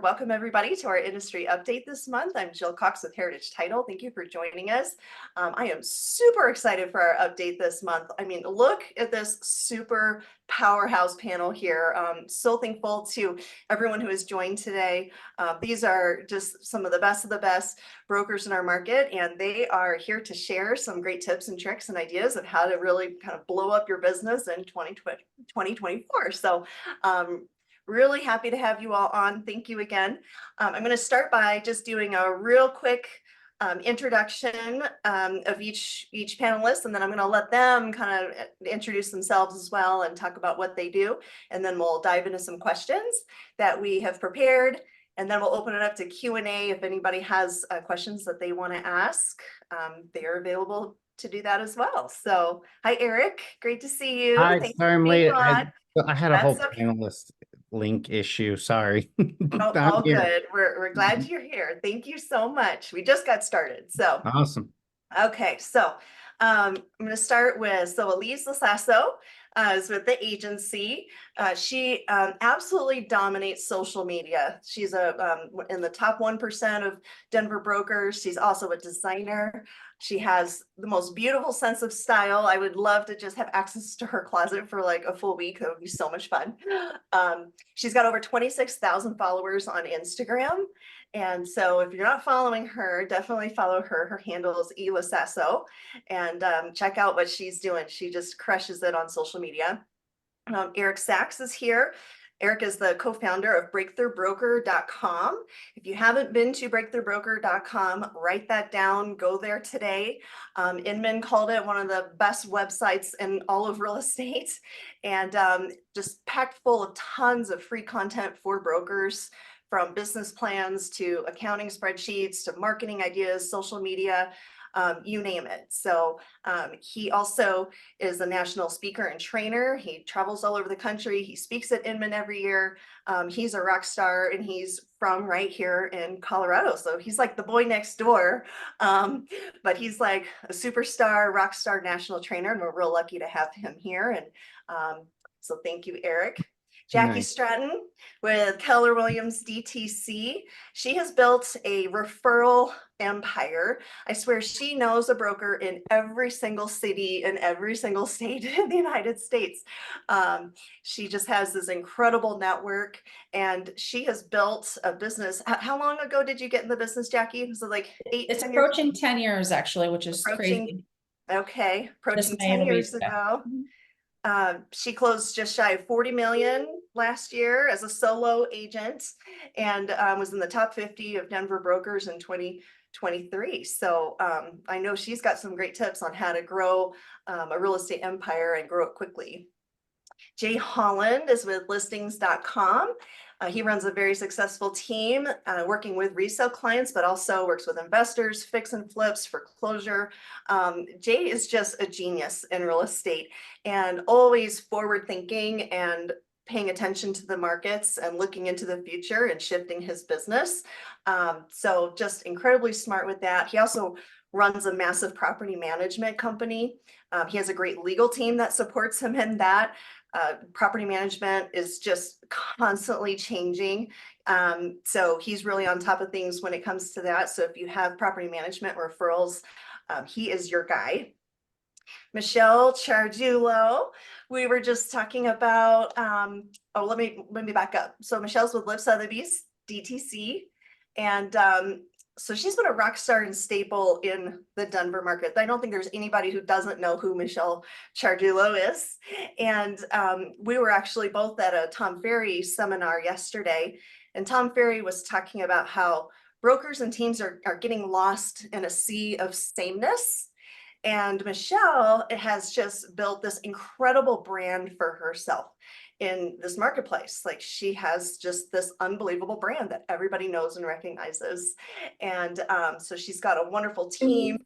Welcome everybody to our industry update this month. I'm Jill Cox with Heritage Title. Thank you for joining us. I am super excited for our update this month. I mean, look at this super powerhouse panel here. So thankful to everyone who has joined today. These are just some of the best brokers in our market, and they are here to share some great tips and tricks and ideas of how to really kind of blow up your business in 2024. So really happy to have you all on. Thank you again. I'm going to start by just doing a real quick introduction of each panelist, and then I'm going to let them kind of introduce themselves as well and talk about what they do, and then we'll dive into some questions that we have prepared, and then we'll open it up to Q&A if anybody has questions that they want to ask. They are available to do that as well. So hi, Eric. Great to see you. Hi, Thanks sorry I'm for being late. on. I had a That's whole okay. panelist link issue. Sorry. Oh, I'm all here. good. We're glad you're here. Thank you so much. We just got started. So, Awesome. okay. So, I'm going to start with, LIV Sotheby is with the agency. She absolutely dominates social media. She's in the top 1% of Denver brokers. She's also a designer. She has the most beautiful sense of style. I would love to just have access to her closet for like a full week. That would be so much fun. She's got over 26,000 followers on Instagram. And so if you're not following her, definitely follow her. Her handle is elasasso, and check out what she's doing. She just crushes it on social media. Eric Sachs is here. Eric is the co-founder of breakthroughbroker.com. If you haven't been to breakthroughbroker.com, write that down, go there today. Inman called it one of the best websites in all of real estate, and just packed full of tons of free content for brokers, from business plans to accounting spreadsheets to marketing ideas, social media, you name it. So he also is a national speaker and trainer. He travels all over the country. He speaks at Inman every year. He's a rock star, and he's from right here in Colorado. So he's like the boy next door, but he's like a superstar, rock star national trainer, and we're real lucky to have him here. And so thank you, Eric. Jackie Nice. Stratton with Keller Williams DTC. She has built a referral empire. I swear she knows a broker in every single city in every single state in the United States. She just has this incredible network, and she has built a business. How long ago did you get in the business, Jackie? Was it like 8, It's 10 years? approaching 10 years, actually, which is crazy. Okay, approaching This May 10 it'll be, years ago. She closed just shy of 40 million last year as a solo agent, and was in the top 50 of Denver brokers in 2023. So I know she's got some great tips on how to grow a real estate empire and grow it quickly. Jay Holland is with listings.com. He runs a very successful team working with resale clients, but also works with investors, fix and flips, foreclosure. Jay is just a genius in real estate, and always forward thinking and paying attention to the markets and looking into the future and shifting his business. So just incredibly smart with that. He also runs a massive property management company. He has a great legal team that supports him in that. Property management is just constantly changing. So he's really on top of things when it comes to that. So if you have property management referrals, he is your guy. Michele Ciardullo, we were just talking about, let me back up. So Michele's with LIV Sotheby DTC, and so she's been a rock star and staple in the Denver market. I don't think there's anybody who doesn't know who Michele Ciardullo is. And we were actually both at a Tom Ferry seminar yesterday, and Tom Ferry was talking about how brokers and teams are getting lost in a sea of sameness. And Michele has just built this incredible brand for herself in this marketplace. Like, she has just this unbelievable brand that everybody knows and recognizes. And so she's got a wonderful team,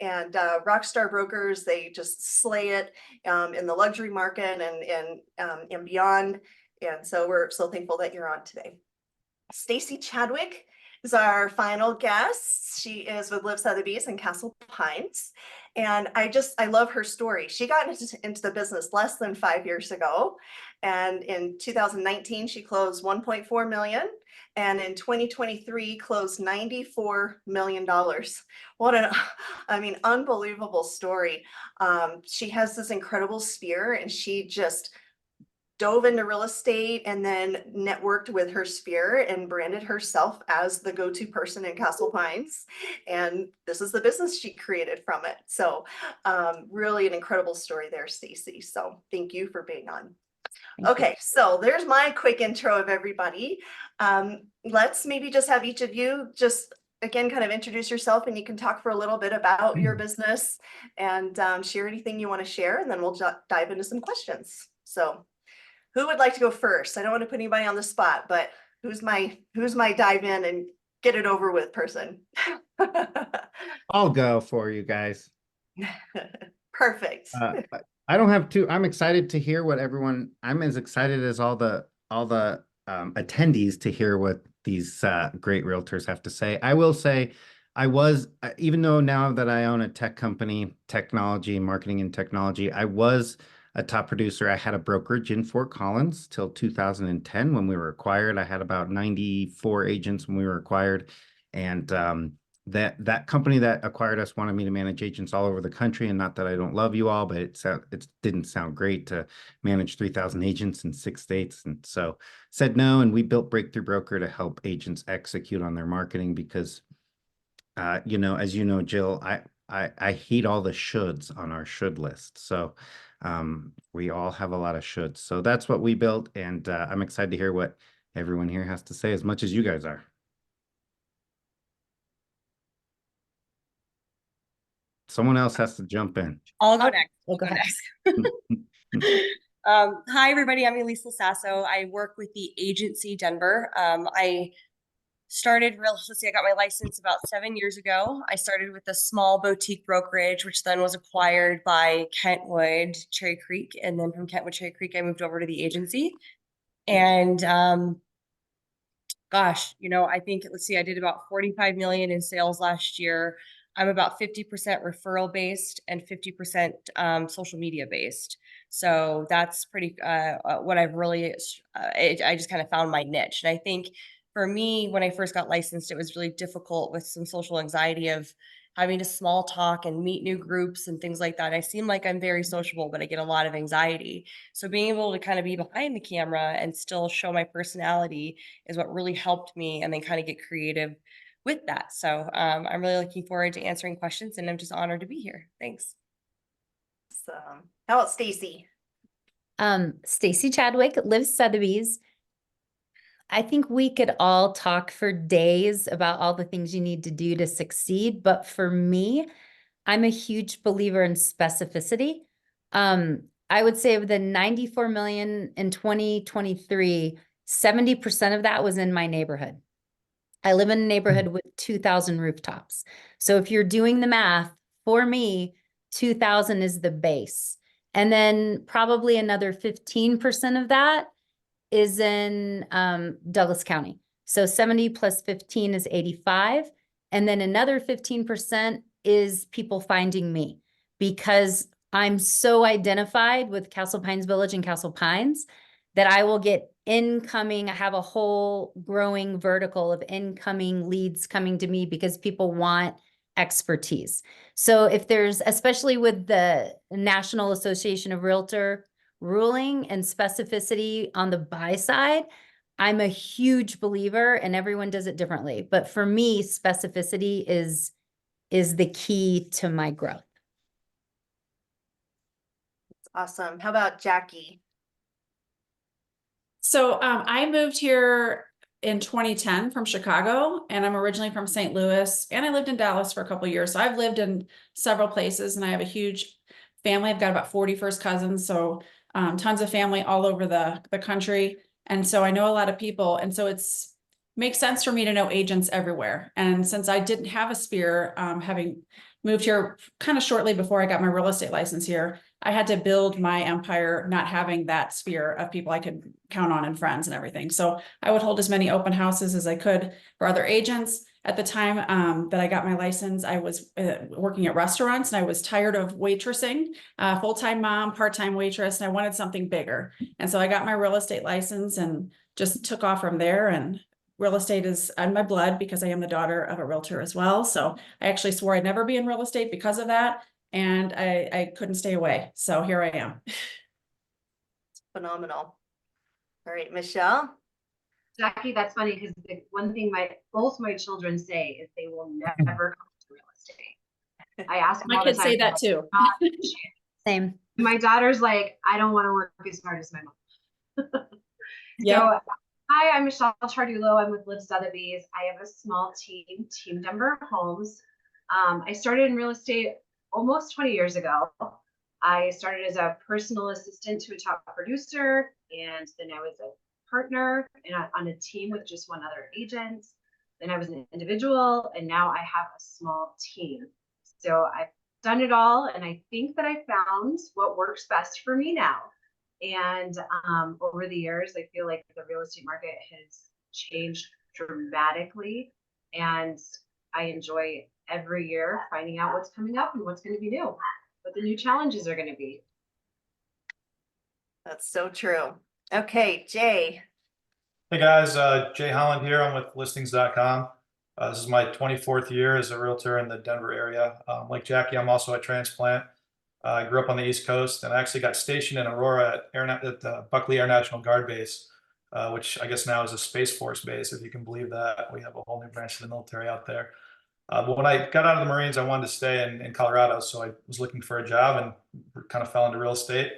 and Rockstar Brokers, they just slay it in the luxury market and beyond. And so we're so thankful that you're on today. Stacie Chadwick is our final guest. She is with LIV Sotheby in Castle Pines. And I love her story. She got into the business less than 5 years ago. And in 2019, she closed 1.4 million. And in 2023, closed $94 million. What an, I mean, unbelievable story. She has this incredible sphere, and she just dove into real estate and then networked with her sphere and branded herself as the go-to person in Castle Pines. And this is the business she created from it. So really an incredible story there, Stacie. So thank you for being on. Okay, so there's my quick intro of everybody. Let's maybe just have each of you just again kind of introduce yourself, and you can talk for a little bit about your business and share anything you want to share, and then we'll dive into some questions. So who would like to go first? I don't want to put anybody on the spot, but who's my dive in and get it over with person? I'll go for you guys. Perfect. I don't have to. I'm excited to hear what everyone. I'm as excited as all the attendees to hear what these great realtors have to say. I will say, I was, even though now that I own a tech company, technology, marketing and technology, I was a top producer. I had a brokerage in Fort Collins till 2010 when we were acquired. I had about 94 agents when we were acquired, and that company that acquired us wanted me to manage agents all over the country. And not that I don't love you all, but it didn't sound great to manage 3,000 agents in 6 states, and so said no. And we built Breakthrough Broker to help agents execute on their marketing because, you know, as you know, Jill, I hate all the shoulds on our should list. So we all have a lot of shoulds. So that's what we built, and I'm excited to hear what everyone here has to say as much as you guys are. Someone else has to jump in. I'll go next. I'll go next. Hi, everybody. I'm Elisa Sasso. I work with the agency Denver. I started real estate. I got my license about 7 years ago. I started with a small boutique brokerage, which then was acquired by Kentwood Cherry Creek. And then from Kentwood Cherry Creek, I moved over to the agency. And gosh, you know, I think, let's see, I did about 45 million in sales last year. I'm about 50% referral based and 50% social media based. So that's pretty what I've really, I just kind of found my niche. And I think for me, when I first got licensed, it was really difficult with some social anxiety of having to small talk and meet new groups and things like that. I seem like I'm very sociable, but I get a lot of anxiety. So being able to kind of be behind the camera and still show my personality is what really helped me, and then kind of get creative with that. So I'm really looking forward to answering questions, and I'm just honored to be here. Thanks. So how about Stacie? Stacie Chadwick, LIV Sotheby's. I think we could all talk for days about all the things you need to do to succeed. But for me, I'm a huge believer in specificity. I would say of the 94 million in 2023, 70% of that was in my neighborhood. I live in a neighborhood with 2,000 rooftops. So if you're doing the math, for me, 2,000 is the base. And then probably another 15% of that is in Douglas County. So 70 plus 15 is 85. And then another 15% is people finding me, because I'm so identified with Castle Pines Village and Castle Pines that I will get incoming. I have a whole growing vertical of incoming leads coming to me because people want expertise. So if there's, especially with the National Association of Realtor ruling and specificity on the buy side, I'm a huge believer, and everyone does it differently. But for me, specificity is the key to my growth. Awesome. How about Jackie? So I moved here in 2010 from Chicago, and I'm originally from St. Louis, and I lived in Dallas for a couple of years. So I've lived in several places, and I have a huge family. I've got about 40 first cousins, so tons of family all over the country. And so I know a lot of people. And so it's makes sense for me to know agents everywhere. And since I didn't have a sphere, having moved here kind of shortly before I got my real estate license here, I had to build my empire, not having that sphere of people I could count on and friends and everything. So I would hold as many open houses as I could for other agents. At the time that I got my license, I was working at restaurants and I was tired of waitressing, full-time mom, part-time waitress, and I wanted something bigger. And so I got my real estate license and just took off from there. And real estate is on my blood because I am the daughter of a realtor as well. So I actually swore I'd never be in real estate because of that. And I couldn't stay away. So here I am. Phenomenal. All right, Michelle. Jackie, that's funny because the one thing both my children say is they will never come to real estate. I ask them My all the kids time, say that too. Same. my daughter's like, I don't want to work as hard as my mom. Yeah. So, hi, I'm Michele Ciardullo. I'm with LIV Sotheby's. I have a small team, Team Denver Homes. I started in real estate almost 20 years ago. I started as a personal assistant to a top producer, and then I was a partner on a team with just one other agent. Then I was an individual, and now I have a small team. So I've done it all, and I think that I found what works best for me now. And over the years, I feel like the real estate market has changed dramatically, and I enjoy every year finding out what's coming up and what's going to be new, what the new challenges are going to be. That's so true. Okay, Jay. Hey guys, Jay Holland here. I'm with listings.com. This is my 24th year as a realtor in the Denver area. Like Jackie, I'm also a transplant. I grew up on the East Coast, and I actually got stationed in Aurora at the Buckley Air National Guard Base, which I guess now is a Space Force base, if you can believe that. We have a whole new branch of the military out there. But when I got out of the Marines, I wanted to stay in Colorado, so I was looking for a job and kind of fell into real estate.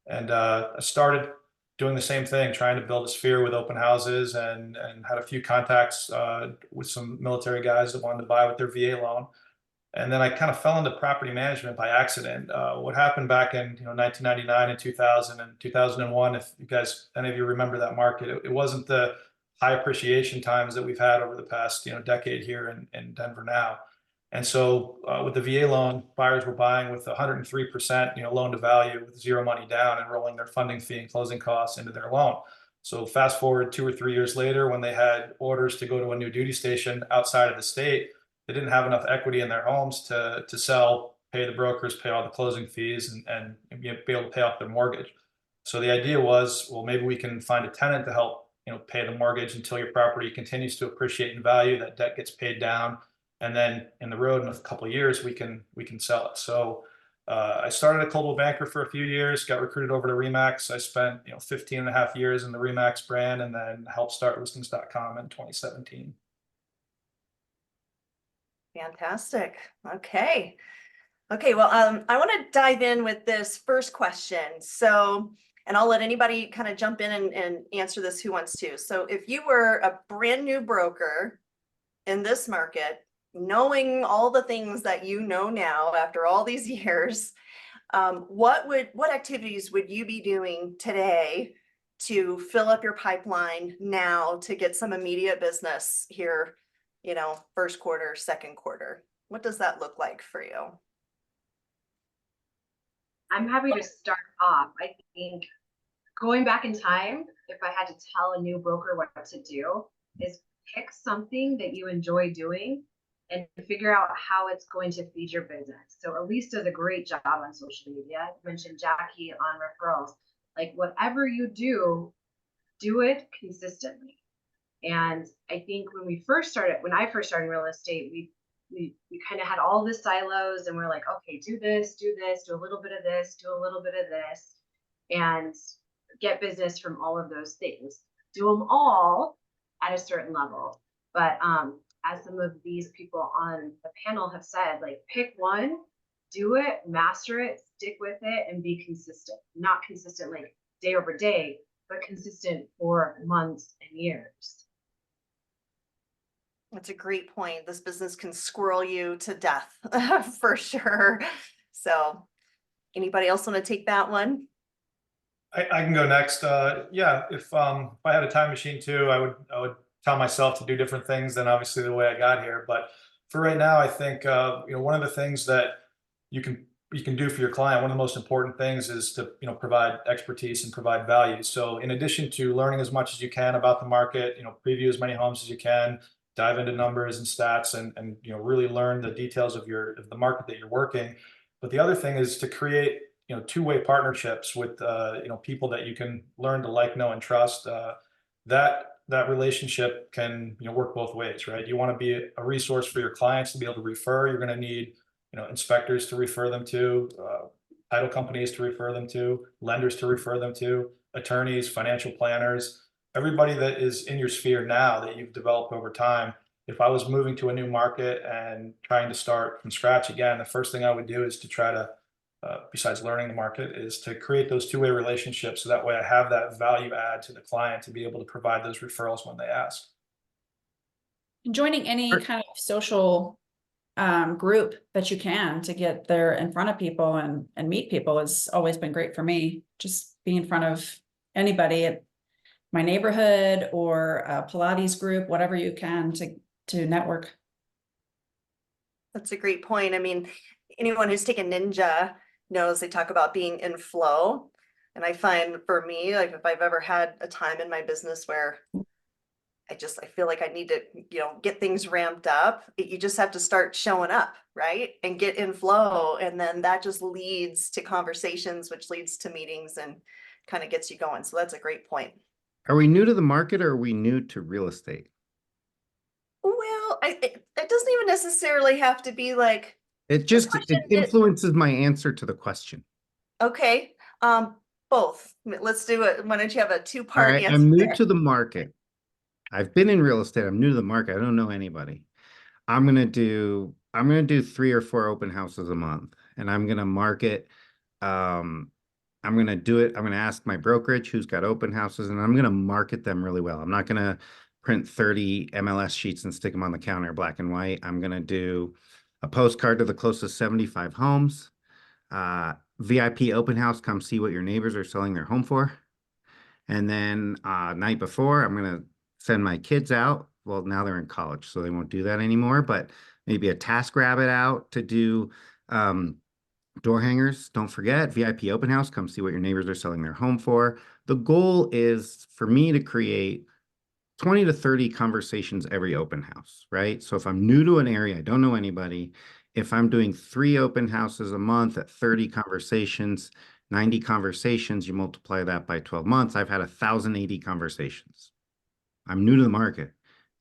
And I started doing the same thing, trying to build a sphere with open houses, and had a few contacts with some military guys that wanted to buy with their VA loan. And then I kind of fell into property management by accident. What happened back in 1999 and 2000 and 2001, if you guys, any of you remember that market, it wasn't the high appreciation times that we've had over the past decade here in Denver now. And so with the VA loan, buyers were buying with 103% loan to value with zero money down and rolling their funding fee and closing costs into their loan. So fast forward 2 or 3 years later, when they had orders to go to a new duty station outside of the state, they didn't have enough equity in their homes to sell, pay the brokers, pay all the closing fees, and be able to pay off their mortgage. So the idea was, well, maybe we can find a tenant to help pay the mortgage until your property continues to appreciate in value, that debt gets paid down, and then in the road in a couple of years we can sell it. So I started at Coldwell Banker for a few years, got recruited over to Remax. I spent 15 and a half years in the Remax brand, and then helped start listings.com in 2017. Fantastic. Okay. Well, I want to dive in with this first question. So, and I'll let anybody kind of jump in and answer this who wants to. So if you were a brand new broker in this market, knowing all the things that you know now after all these years, what activities would you be doing today to fill up your pipeline now to get some immediate business here, first quarter, second quarter? What does that look like for you? I'm happy to start off. I think going back in time, if I had to tell a new broker what to do, is pick something that you enjoy doing and figure out how it's going to feed your business. So Elise does a great job on social media. I mentioned Jackie on referrals. Like whatever you do it consistently. And I think when I first started in real estate, we kind of had all the silos, and we're like, okay, do this, do a little bit of this, do a little bit of this, and get business from all of those things. Do them all at a certain level. But as some of these people on the panel have said, like pick one, do it, master it, stick with it, and be consistent. Not consistent like day over day, but consistent for months and years. That's a great point. This business can squirrel you to death for sure. So anybody else want to take that one? I can go next. Yeah, if I had a time machine too, I would tell myself to do different things than obviously the way I got here. But for right now, I think one of the things that you can do for your client, one of the most important things is to provide expertise and provide value. So in addition to learning as much as you can about the market, preview as many homes as you can, dive into numbers and stats and really learn the details of the market that you're working. But the other thing is to create two-way partnerships with people that you can learn to like, know, and trust. That relationship can work both ways, right? You want to be a resource for your clients to be able to refer. You're going to need inspectors to refer them to, title companies to refer them to, lenders to refer them to, attorneys, financial planners, everybody that is in your sphere now that you've developed over time. If I was moving to a new market and trying to start from scratch again, the first thing I would do is to try to, besides learning the market, is to create those two-way relationships. So that way I have that value add to the client to be able to provide those referrals when they ask. Joining any kind of social group that you can to get there in front of people and meet people has always been great for me. Just being in front of anybody at my neighborhood or a Pilates group, whatever you can to network. That's a great point. I mean, anyone who's taken Ninja knows they talk about being in flow. And I find for me, like if I've ever had a time in my business where I feel like I need to, get things ramped up, you just have to start showing up, right? And get in flow. And then that just leads to conversations, which leads to meetings and kind of gets you going. So that's a great point. Are we new to the market or are we new to real estate? Well, it doesn't even necessarily have to be like, It question influences my answer to the question. okay, both. Let's do it. Why don't you have a All two-part right, answer I'm new there? to the market. I've been in real estate. I'm new to the market. I don't know anybody. I'm gonna do 3 or 4 open houses a month, and I'm gonna market. I'm gonna do it. I'm gonna ask my brokerage who's got open houses, and I'm gonna market them really well. I'm not gonna print 30 MLS sheets and stick them on the counter, black and white. I'm gonna do a postcard to the closest 75 homes. VIP open house, come see what your neighbors are selling their home for. And then night before, I'm gonna send my kids out. Well, now they're in college, so they won't do that anymore, but maybe a task rabbit out to do door hangers. Don't forget, VIP open house, come see what your neighbors are selling their home for. The goal is for me to create 20 to 30 conversations every open house, right? So if I'm new to an area, I don't know anybody, if I'm doing 3 open houses a month at 30 conversations, 90 conversations, you multiply that by 12 months, I've had 1,080 conversations. I'm new to the market.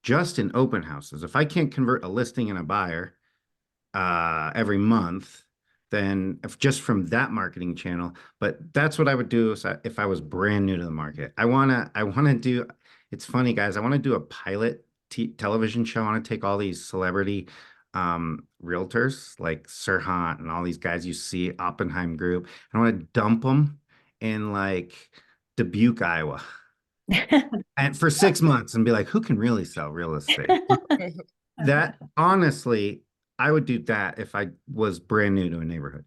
Just in open houses, if I can't convert a listing and a buyer every month, then just from that marketing channel, but that's what I would do if I was brand new to the market. I wanna do, it's funny guys, I want to do a pilot television show. I want to take all these celebrity realtors like Sirhan and all these guys you see, Oppenheim Group. I want to dump them in like Dubuque, Iowa. And for 6 months and be like, who can really sell real estate? That honestly, I would do that if I was brand new to a neighborhood.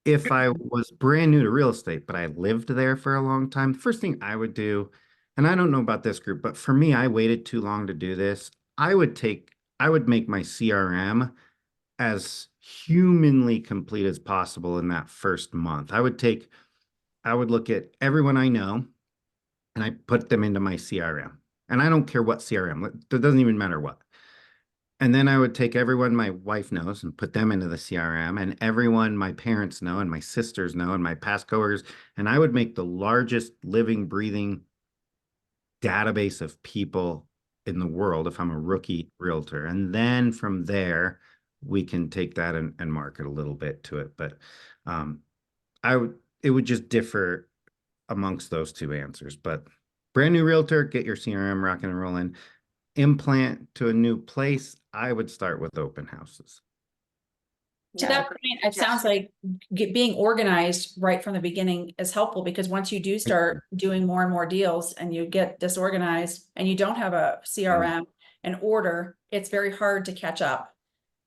If I was brand new to real estate, but I lived there for a long time, the first thing I would do, and I don't know about this group, but for me, I waited too long to do this. I would make my CRM as humanly complete as possible in that first month. I would look at everyone I know and I put them into my CRM. And I don't care what CRM, it doesn't even matter what. And then I would take everyone my wife knows and put them into the CRM, and everyone my parents know and my sisters know and my past coworkers. And I would make the largest living, breathing database of people in the world if I'm a rookie realtor. And then from there, we can take that and market a little bit to it. But it would just differ amongst those two answers. But brand new realtor, get your CRM rocking and rolling. Implant to a new place, I would start with open houses. To that point, it sounds like being organized right from the beginning is helpful, because once you do start doing more and more deals and you get disorganized and you don't have a CRM and order, it's very hard to catch up.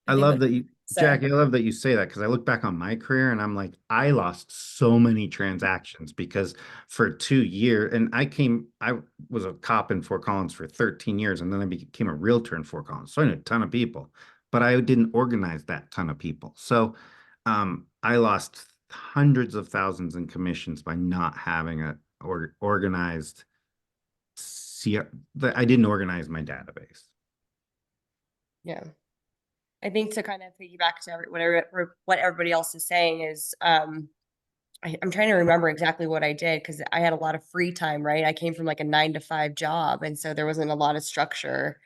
I love that you, Jackie, I love that you say that, because I look back on my career and I'm like, I lost so many transactions because for 2 years, and I was a cop in Fort Collins for 13 years, and then I became a realtor in Fort Collins. So I knew a ton of people, but I didn't organize that ton of people. So I lost hundreds of thousands in commissions by not having a organized, I didn't organize my database. Yeah. I think to kind of piggyback to what everybody else is saying is, I'm trying to remember exactly what I did because I had a lot of free time, right? I came from like a 9 to 5 job, and so there wasn't a lot of structure,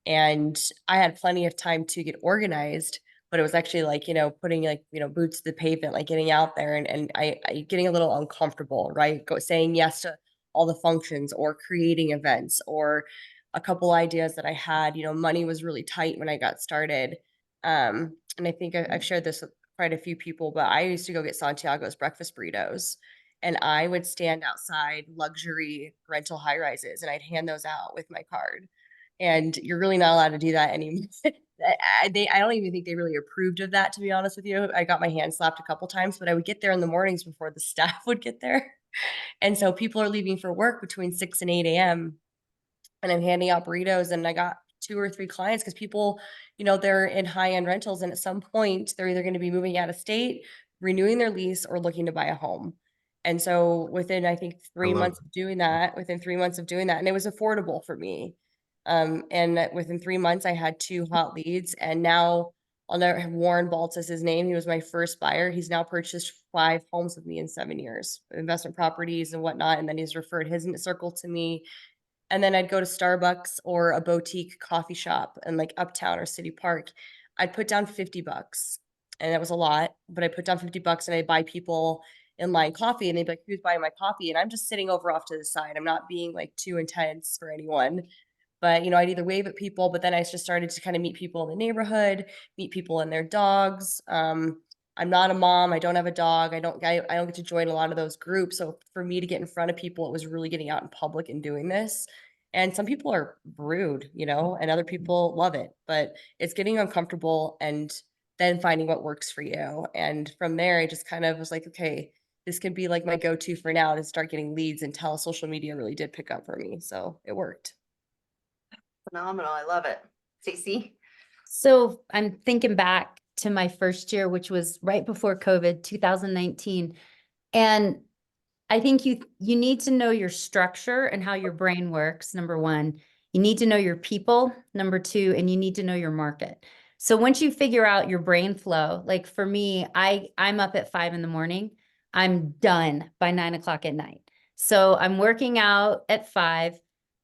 and I had plenty of time to get organized. But it was actually like, putting like, boots to the pavement, like getting out there and I getting a little uncomfortable, right? Saying yes to all the functions or creating events or a couple ideas that I had. Money was really tight when I got started. And I think I've shared this with quite a few people, but I used to go get Santiago's breakfast burritos, and I would stand outside luxury rental high rises and I'd hand those out with my card. And you're really not allowed to do that anymore. I don't even think they really approved of that, to be honest with you. I got my hand slapped a couple times, but I would get there in the mornings before the staff would get there. And so people are leaving for work between 6 and 8 a.m. and I'm handing out burritos, and I got 2 or 3 clients because people, they're in high-end rentals, and at some point they're either going to be moving out of state, renewing their lease, or looking to buy a home. And so within, I think, within 3 months of doing that, and it was affordable for me. And within 3 months, I had 2 hot leads, and now I'll never have Warren Baltz as his name. He was my first buyer. He's now purchased 5 homes with me in 7 years, investment properties and whatnot. And then he's referred his circle to me. And then I'd go to Starbucks or a boutique coffee shop in like Uptown or City Park. I'd put down $50, and that was a lot, but I put down $50 and I'd buy people in line coffee, and they'd be like, "Who's buying my coffee?" And I'm just sitting over off to the side. I'm not being like too intense for anyone. But, I'd either wave at people, but then I just started to kind of meet people in the neighborhood, meet people and their dogs. I'm not a mom. I don't have a dog. I don't get to join a lot of those groups. So for me to get in front of people, it was really getting out in public and doing this. And some people are rude, and other people love it, but it's getting uncomfortable and then finding what works for you. And from there, I just kind of was like, okay, this could be like my go-to for now to start getting leads until social media really did pick up for me. So it worked. Phenomenal. I love it. Stacie? So I'm thinking back to my first year, which was right before COVID, 2019. And I think you need to know your structure and how your brain works, number one. You need to know your people, number two, and you need to know your market. So once you figure out your brain flow, like for me, I'm up at 5 a.m. I'm done by 9 o'clock at night. So I'm working out at 5.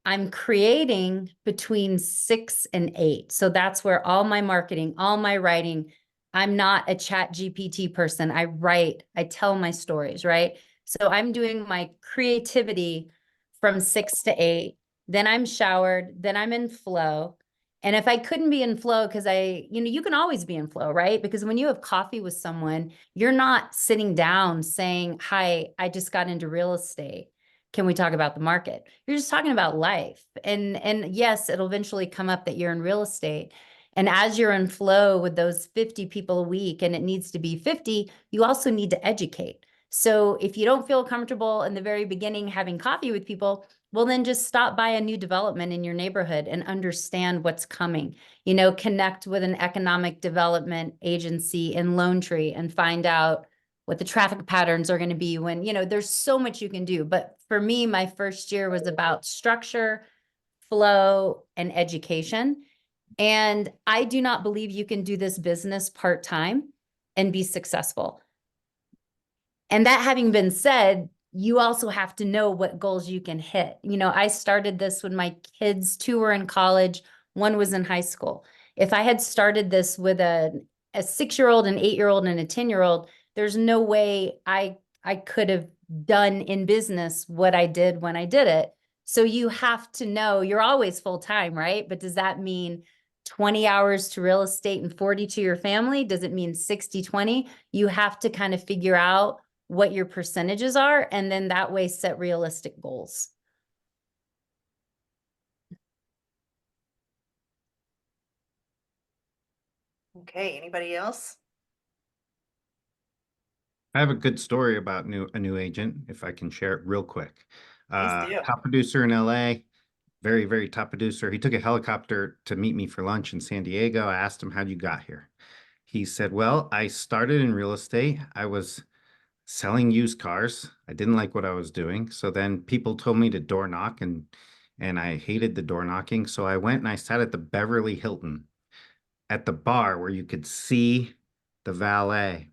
I'm creating between 6 and 8. So that's where all my marketing, all my writing, I'm not a chat GPT person. I write, I tell my stories, right? So I'm doing my creativity from 6 to 8. Then I'm showered, then I'm in flow. And if I couldn't be in flow, because you can always be in flow, right? Because when you have coffee with someone, you're not sitting down saying, "Hi, I just got into real estate. Can we talk about the market?" You're just talking about life. And yes, it'll eventually come up that you're in real estate. And as you're in flow with those 50 people a week, and it needs to be 50, you also need to educate. So if you don't feel comfortable in the very beginning having coffee with people, well, then just stop by a new development in your neighborhood and understand what's coming. Connect with an economic development agency in Lone Tree and find out what the traffic patterns are going to be when, there's so much you can do. But for me, my first year was about structure, flow, and education. And I do not believe you can do this business part-time and be successful. And that having been said, you also have to know what goals you can hit. I started this when my kids, 2 were in college, 1 was in high school. If I had started this with a 6-year-old, an 8-year-old, and a 10-year-old, there's no way I could have done in business what I did when I did it. So you have to know you're always full-time, right? But does that mean 20 hours to real estate and 40 to your family? Does it mean 60-20? You have to kind of figure out what your percentages are, and then that way set realistic goals. Okay, anybody else? I have a good story about a new agent, if I can share it real quick. Please do. Top producer in LA, very, very top producer. He took a helicopter to meet me for lunch in San Diego. I asked him, "How'd you got here?" He said, "Well, I started in real estate. I was selling used cars. I didn't like what I was doing. So then people told me to door knock, and I hated the door knocking. So I went and I sat at the Beverly Hilton at the bar where you could see the valet.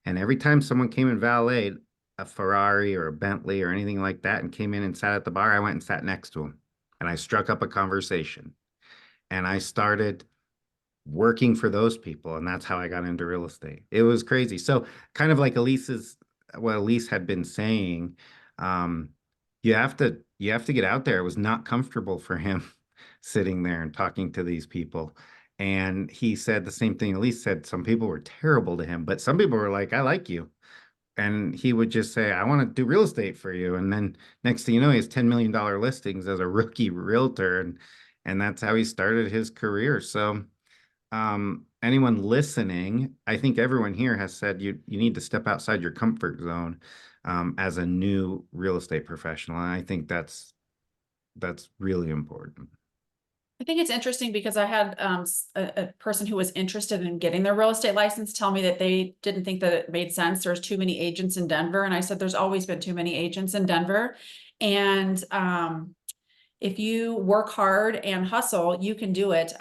And every time someone came and valeted a Ferrari or a Bentley or anything like that and came in and sat at the bar, I went and sat next to him and I struck up a conversation and I started working for those people. And that's how I got into real estate. It was crazy. So kind of like what Elise had been saying, you have to get out there. It was not comfortable for him sitting there and talking to these people. And he said the same thing Elise said. Some people were terrible to him, but some people were like, I like you. And he would just say, I want to do real estate for you. And then next thing you know, he has $10 million listings as a rookie realtor. And that's how he started his career. So anyone listening, I think everyone here has said you need to step outside your comfort zone as a new real estate professional. And I think that's really important. I think it's interesting because I had a person who was interested in getting their real estate license tell me that they didn't think that it made sense. There's too many agents in Denver. And I said, there's always been too many agents in Denver. And if you work hard and hustle, you can do it.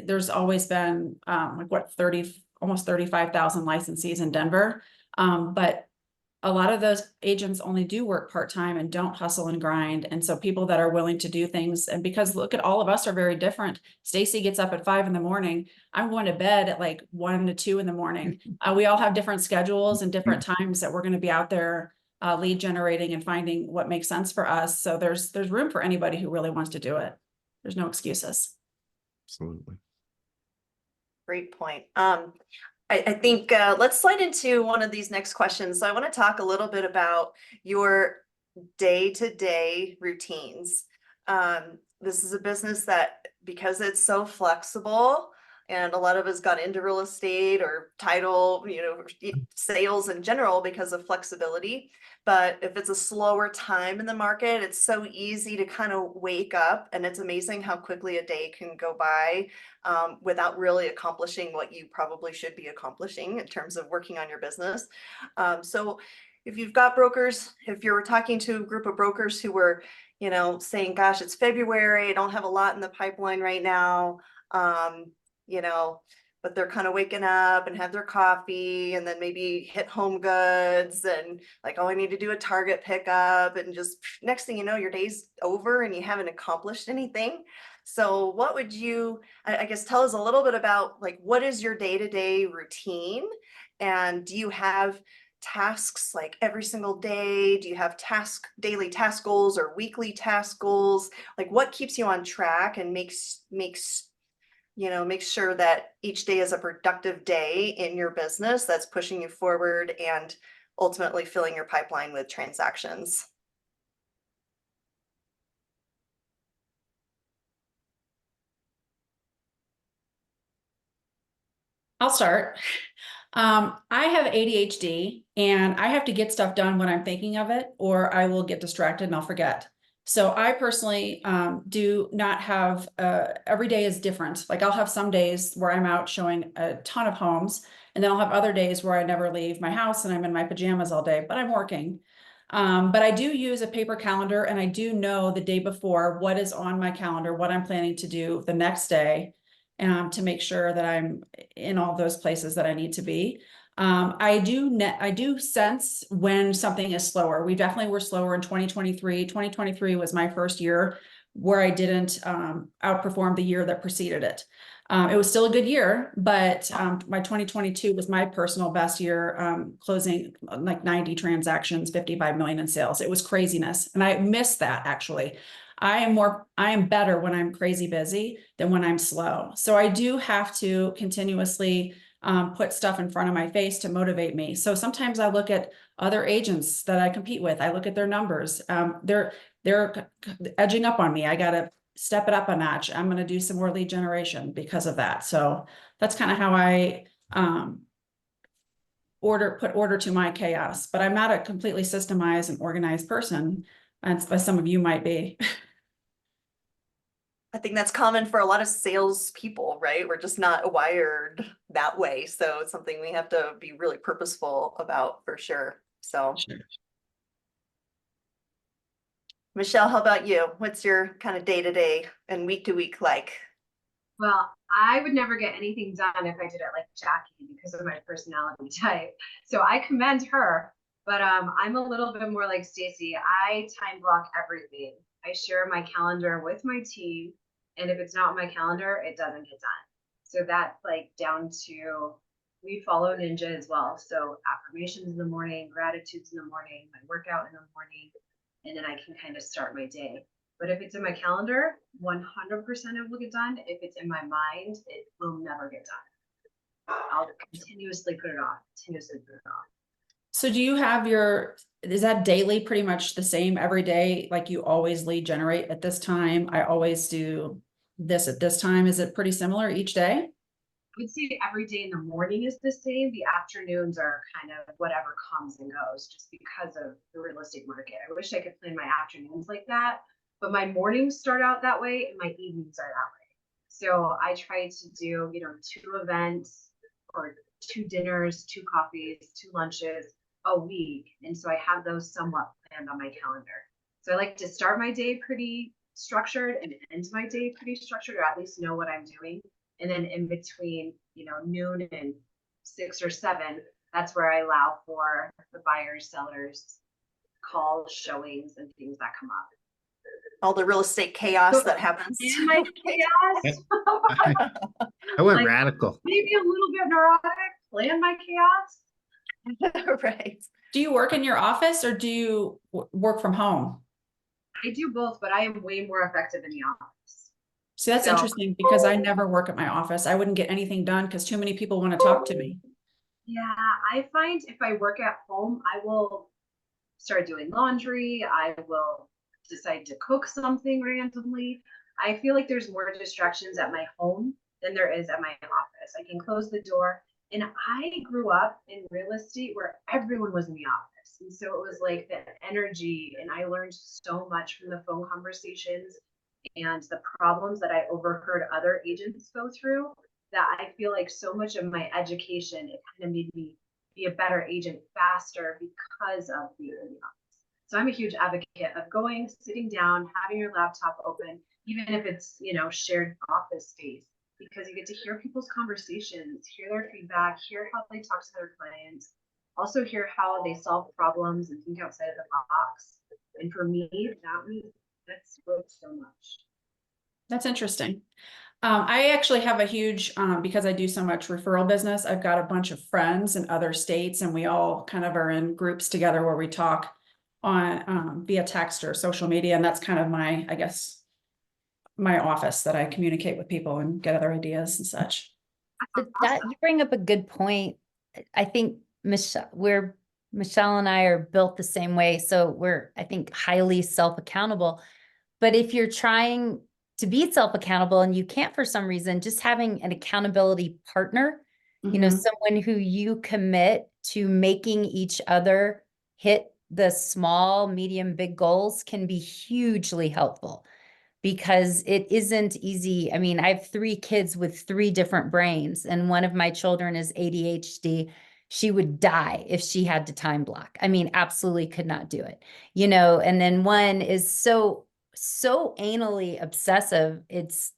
There's always been almost 35,000 licensees in Denver. But a lot of those agents only do work part-time and don't hustle and grind. And so people that are willing to do things, and because look at all of us are very different. Stacie gets up at 5 a.m. I'm going to bed at like 1 to 2 a.m. We all have different schedules and different times that we're going to be out there lead generating and finding what makes sense for us. So there's room for anybody who really wants to do it. There's no excuses. Absolutely. Great point. I think let's slide into one of these next questions. So I want to talk a little bit about your day-to-day routines. This is a business that, because it's so flexible, and a lot of us got into real estate or title, sales in general because of flexibility. But if it's a slower time in the market, it's so easy to kind of wake up, and it's amazing how quickly a day can go by without really accomplishing what you probably should be accomplishing in terms of working on your business. So if you've got brokers, if you're talking to a group of brokers who were, saying, gosh, it's February, I don't have a lot in the pipeline right now, but they're kind of waking up and have their coffee and then maybe hit Home Goods and like, oh, I need to do a Target pickup, and just next thing you know, your day's over and you haven't accomplished anything. So what would you, I guess, tell us a little bit about, like, what is your day-to-day routine? And do you have tasks like every single day? Do you have daily task goals or weekly task goals? Like, what keeps you on track and makes sure that each day is a productive day in your business that's pushing you forward and ultimately filling your pipeline with transactions? I'll start. I have ADHD and I have to get stuff done when I'm thinking of it, or I will get distracted and I'll forget. So I personally do not have, every day is different. Like I'll have some days where I'm out showing a ton of homes, and then I'll have other days where I never leave my house and I'm in my pajamas all day, but I'm working. But I do use a paper calendar, and I do know the day before what is on my calendar, what I'm planning to do the next day, to make sure that I'm in all those places that I need to be. I do sense when something is slower. We definitely were slower in 2023. 2023 was my first year where I didn't outperform the year that preceded it. It was still a good year, but my 2022 was my personal best year, closing like 90 transactions, 55 million in sales. It was craziness. And I missed that, actually. I am better when I'm crazy busy than when I'm slow. So I do have to continuously put stuff in front of my face to motivate me. So sometimes I look at other agents that I compete with. I look at their numbers. They're edging up on me. I got to step it up a notch. I'm going to do some more lead generation because of that. So that's kind of how I put order to my chaos. But I'm not a completely systemized and organized person, as some of you might be. I think that's common for a lot of sales people, right? We're just not wired that way. So it's something we have to be really purposeful about, for sure. So Sure. Michele, how about you? What's your kind of day-to-day and week-to-week like? Well, I would never get anything done if I did it like Jackie because of my personality type. So I commend her, but I'm a little bit more like Stacie. I time block everything. I share my calendar with my team, and if it's not on my calendar, it doesn't get done. So that's like down to, we follow Ninja as well. So affirmations in the morning, gratitudes in the morning, my workout in the morning, and then I can kind of start my day. But if it's in my calendar, 100% it will get done. If it's in my mind, it will never get done. I'll continuously put it off, continuously put it off. So do you have is that daily pretty much the same every day? Like you always lead generate at this time? I always do this at this time. Is it pretty similar each day? I would say every day in the morning is the same. The afternoons are kind of whatever comes and goes just because of the real estate market. I wish I could plan my afternoons like that, but my mornings start out that way and my evenings are that way. So I try to do, 2 events or 2 dinners, 2 coffees, 2 lunches a week. And so I have those somewhat planned on my calendar. So I like to start my day pretty structured and end my day pretty structured, or at least know what I'm doing. And then in between, noon and 6 or 7, that's where I allow for the buyers, sellers, calls, showings, and things that come up. All the real estate chaos that happens. In my chaos. I went Like, radical. Maybe a little bit neurotic, plan my chaos. Right. Do you work in your office or do you work from home? I do both, but I am way more effective in the office. See, that's So- interesting because I never work at my office. I wouldn't get anything done because too many people want to talk to me. Yeah, I find if I work at home, I will start doing laundry. I will decide to cook something randomly. I feel like there's more distractions at my home than there is at my office. I can close the door. And I grew up in real estate where everyone was in the office. And so it was like the energy, and I learned so much from the phone conversations and the problems that I overheard other agents go through, that I feel like so much of my education, it kind of made me be a better agent faster because of being in the office. So I'm a huge advocate of going, sitting down, having your laptop open, even if it's, shared office space, because you get to hear people's conversations, hear their feedback, hear how they talk to their clients, also hear how they solve problems and think outside of the box. And for me, that's worth so much. That's interesting. I actually have a huge, because I do so much referral business, I've got a bunch of friends in other states and we all kind of are in groups together where we talk on via text or social media. And that's kind of my office that I communicate with people and get other ideas and such. But that you bring up a good point. I think Michele and I are built the same way. So we're, I think, highly self-accountable. But if you're trying to be self-accountable and you can't for some reason, just having an accountability partner, someone who you commit to making each other hit the small, medium, big goals can be hugely helpful. Because it isn't easy. I mean, I have 3 kids with 3 different brains, and one of my children is ADHD. She would die if she had to time block. I mean, absolutely could not do it, and then one is so anally obsessive. It's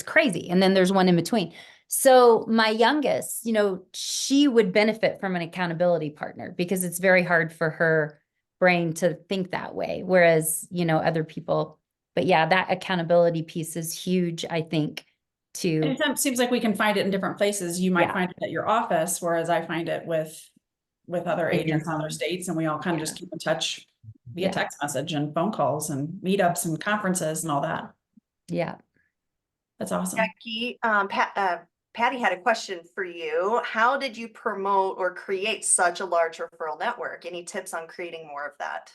crazy. And then there's one in between. So my youngest, she would benefit from an accountability partner because it's very hard for her brain to think that way. Whereas, other people. But yeah, that accountability piece is huge, I think, too. And it seems like we can find it in different places. You might find it at your office, whereas I find it with other agents in other states, and we all kind of just keep in touch via text message and phone calls and meetups and conferences and all that. Yeah. That's awesome. Jackie, Patty had a question for you. How did you promote or create such a large referral network? Any tips on creating more of that?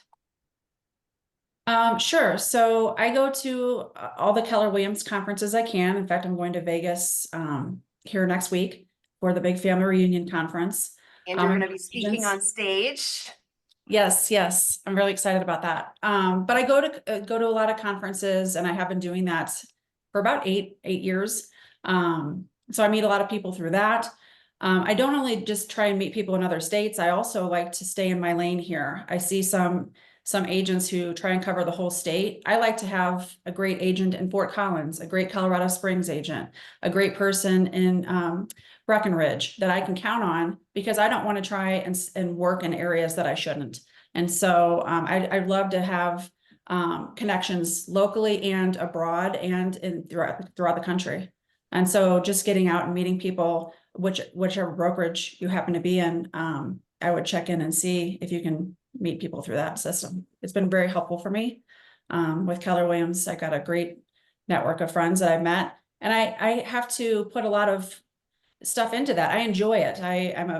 Sure. So I go to all the Keller Williams conferences I can. In fact, I'm going to Vegas here next week for the big family reunion conference. And you're going to be speaking on stage. Yes. I'm really excited about that. But I go to a lot of conferences, and I have been doing that for about eight years. So I meet a lot of people through that. I don't only just try and meet people in other states. I also like to stay in my lane here. I see some some agents who try and cover the whole state. I like to have a great agent in Fort Collins, a great Colorado Springs agent, a great person in Breckenridge that I can count on, because I don't want to try and work in areas that I shouldn't. And so I'd love to have connections locally and abroad and throughout the country. And so just getting out and meeting people, whichever brokerage you happen to be in, I would check in and see if you can meet people through that system. It's been very helpful for me. With Keller Williams, I got a great network of friends that I've met, and I have to put a lot of stuff into that. I enjoy it. I'm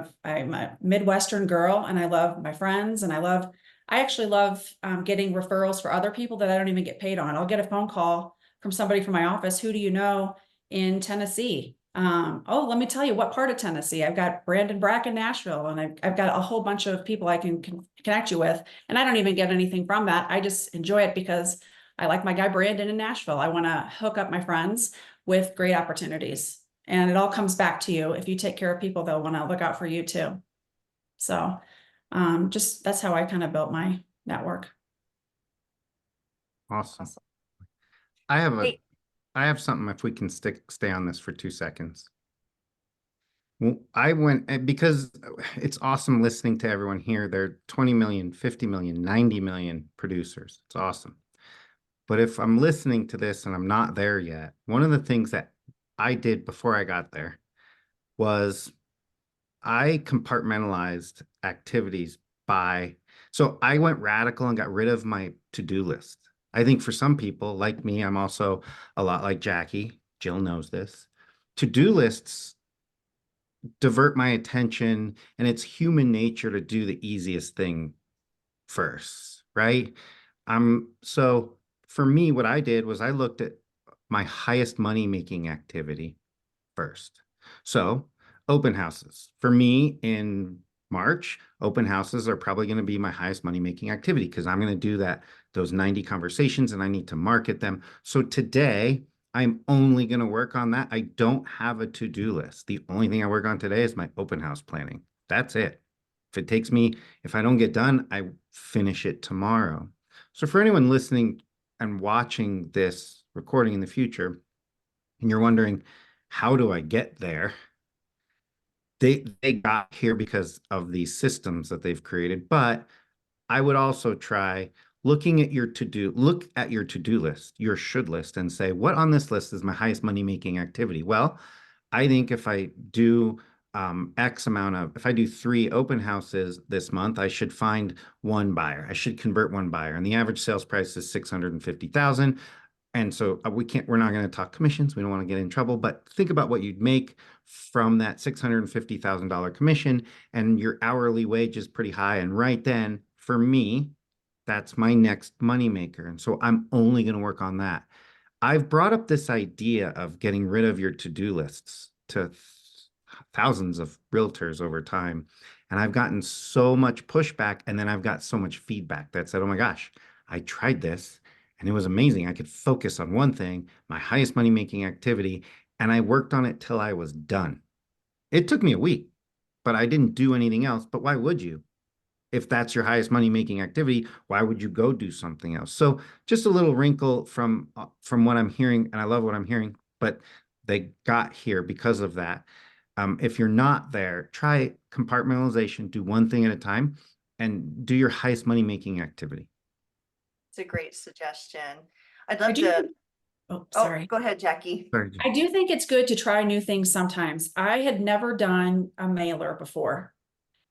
a Midwestern girl, and I love my friends, and I actually love getting referrals for other people that I don't even get paid on. I'll get a phone call from somebody from my office. Who do you know in Tennessee? Oh, let me tell you, what part of Tennessee? I've got Brandon Brack in Nashville, and I've got a whole bunch of people I can connect you with. And I don't even get anything from that. I just enjoy it because I like my guy Brandon in Nashville. I want to hook up my friends with great opportunities. And it all comes back to you. If you take care of people, they'll want to look out for you too. So just that's how I kind of built my network. Awesome. I Hey. have something, if we can stay on this for 2 seconds. Well, I went, because it's awesome listening to everyone here. There are 20 million, 50 million, 90 million producers. It's awesome. But if I'm listening to this and I'm not there yet, one of the things that I did before I got there was I compartmentalized activities so I went radical and got rid of my to-do list. I think for some people like me, I'm also a lot like Jackie. Jill knows this. To-do lists divert my attention, and it's human nature to do the easiest thing first, right? So for me, what I did was I looked at my highest money-making activity first. So open houses. For me in March, open houses are probably going to be my highest money-making activity, because I'm going to do those 90 conversations, and I need to market them. So today, I'm only going to work on that. I don't have a to-do list. The only thing I work on today is my open house planning. That's it. If I don't get done, I finish it tomorrow. So for anyone listening and watching this recording in the future, and you're wondering, how do I get there? They got here because of these systems that they've created. But I would also try looking at your to-do list, your should list, and say, what on this list is my highest money-making activity? Well, I think if I do if I do 3 open houses this month, I should find 1 buyer. I should convert 1 buyer. And the average sales price is $650,000. And so we're not going to talk commissions. We don't want to get in trouble, but think about what you'd make from that $650,000 commission, and your hourly wage is pretty high. And right then, for me, that's my next moneymaker. And so I'm only going to work on that. I've brought up this idea of getting rid of your to-do lists to thousands of realtors over time. And I've gotten so much pushback, and then I've got so much feedback that said, oh my gosh, I tried this and it was amazing. I could focus on one thing, my highest money-making activity, and I worked on it till I was done. It took me a week, but I didn't do anything else. But why would you? If that's your highest money-making activity, why would you go do something else? So just a little wrinkle from what I'm hearing, and I love what I'm hearing, but they got here because of that. If you're not there, try compartmentalization, do one thing at a time, and do your highest money-making activity. It's a great suggestion. I'd love to. Oh, sorry. Go ahead, Jackie. Sorry. I do think it's good to try new things sometimes. I had never done a mailer before,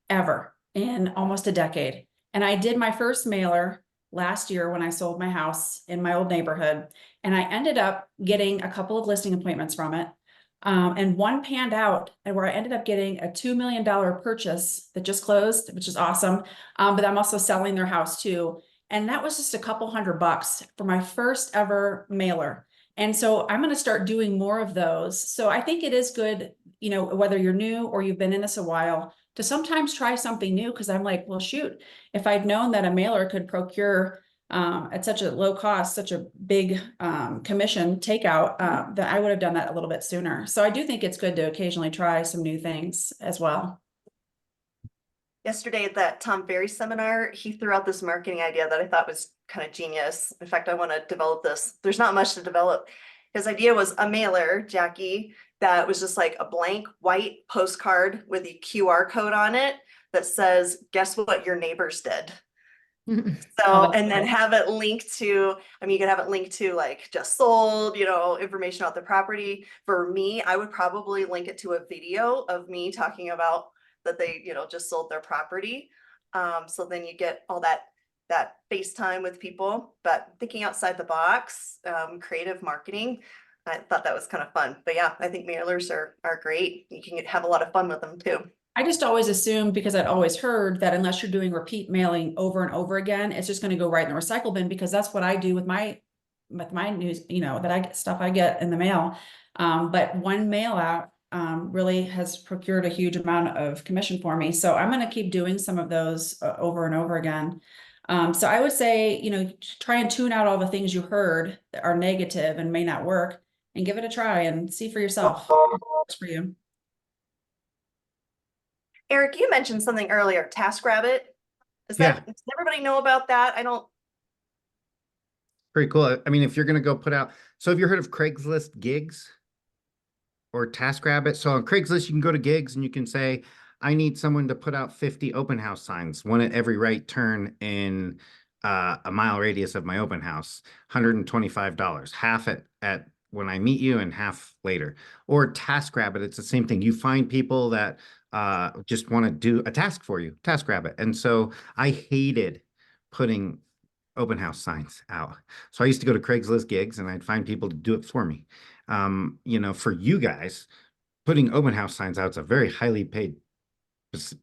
ever, in almost a decade. And I did my first mailer last year when I sold my house in my old neighborhood. And I ended up getting a couple of listing appointments from it. And one panned out, and where I ended up getting a $2 million purchase that just closed, which is awesome. But I'm also selling their house too. And that was just a couple $100 for my first ever mailer. And so I'm going to start doing more of those. So I think it is good, you know, whether you're new or you've been in this a while, to sometimes try something new. Because I'm like, well, shoot, if I'd known that a mailer could procure at such a low cost, such a big commission takeout, that I would have done that a little bit sooner. So I do think it's good to occasionally try some new things as well. yesterday at that Tom Ferry seminar, he threw out this marketing idea that I thought was kind of genius. In fact, I want to develop this. There's not much to develop. His idea was a mailer, Jackie, that was just like a blank white postcard with a QR code on it that says, guess what your neighbors did. So, that's and then cool. have it linked to, I mean, you could have it linked to like just sold, you know, information about the property. For me, I would probably link it to a video of me talking about that they, you know, just sold their property. So then you get all that FaceTime with people, but thinking outside the box, creative marketing. I thought that was kind of fun. But yeah, I think mailers are great. You can have a lot of fun with them too. I just always assumed, because I'd always heard that unless you're doing repeat mailing over and over again, it's just going to go right in the recycle bin, because that's what I do with my news, you know, that I get stuff I get in the mail. But one mail out really has procured a huge amount of commission for me. So I'm going to keep doing some of those over and over again. So I would say, you know, try and tune out all the things you heard that are negative and may not work, and give it a try and see for yourself what works for you. Eric, you mentioned something earlier, TaskRabbit. Does everybody know about that? I don't. Pretty cool. I mean, if you're going to go put out, so have you heard of Craigslist gigs or TaskRabbit? So on Craigslist, you can go to gigs and you can say, I need someone to put out 50 open house signs, one at every right turn in a mile radius of my open house, $125, half at when I meet you and half later. Or TaskRabbit, it's the same thing. You find people that just want to do a task for you, TaskRabbit. And so I hated putting open house signs out. So I used to go to Craigslist gigs and I'd find people to do it for me. You know, for you guys, putting open house signs out is a very highly paid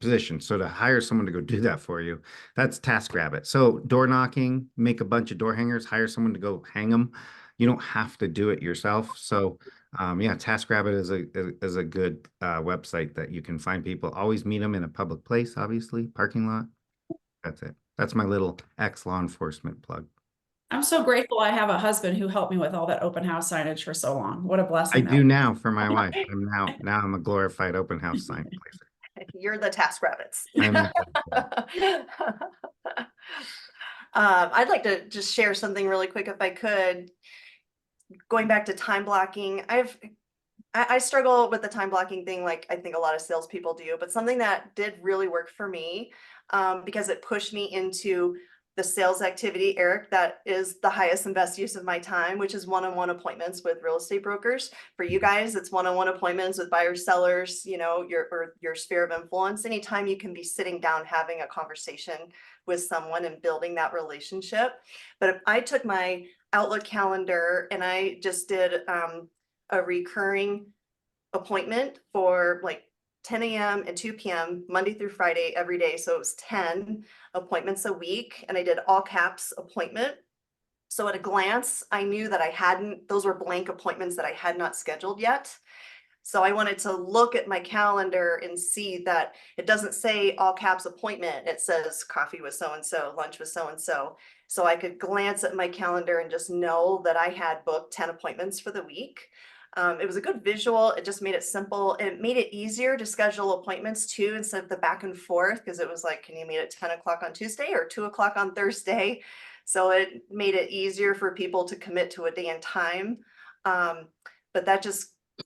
position. So to hire someone to go do that for you, that's TaskRabbit. So door knocking, make a bunch of door hangers, hire someone to go hang them. You don't have to do it yourself. So yeah, TaskRabbit is a good website that you can find people. Always meet them in a public place, obviously, parking lot. That's it. That's my little ex-law enforcement plug. I'm so grateful I have a husband who helped me with all that open house signage for so long. What a I blessing. do now for my wife. I'm a glorified open house sign placer. You're the TaskRabbits. I'm I'd like to just share something really quick if I could. Going back to time blocking, I struggle with the time blocking thing, like I think a lot of salespeople do, but something that did really work for me, because it pushed me into the sales activity, Eric, that is the highest and best use of my time, which is one-on-one appointments with real estate brokers. For you guys, it's one-on-one appointments with buyers, sellers, you know, your sphere of influence. Anytime you can be sitting down having a conversation with someone and building that relationship. But if I took my Outlook calendar and I just did a recurring appointment for like 10 a.m. and 2 p.m. Monday through Friday every day. So it was 10 appointments a week, and I did all caps appointment. So at a glance, I knew that those were blank appointments that I had not scheduled yet. So I wanted to look at my calendar and see that it doesn't say all caps appointment. It says coffee with so-and-so, lunch with so-and-so. So I could glance at my calendar and just know that I had booked 10 appointments for the week. It was a good visual. It just made it simple. It made it easier to schedule appointments too, instead of the back and forth, because it was like, can you meet at 10 o'clock on Tuesday or 2 o'clock on Thursday? So it made it easier for people to commit to a day and time. But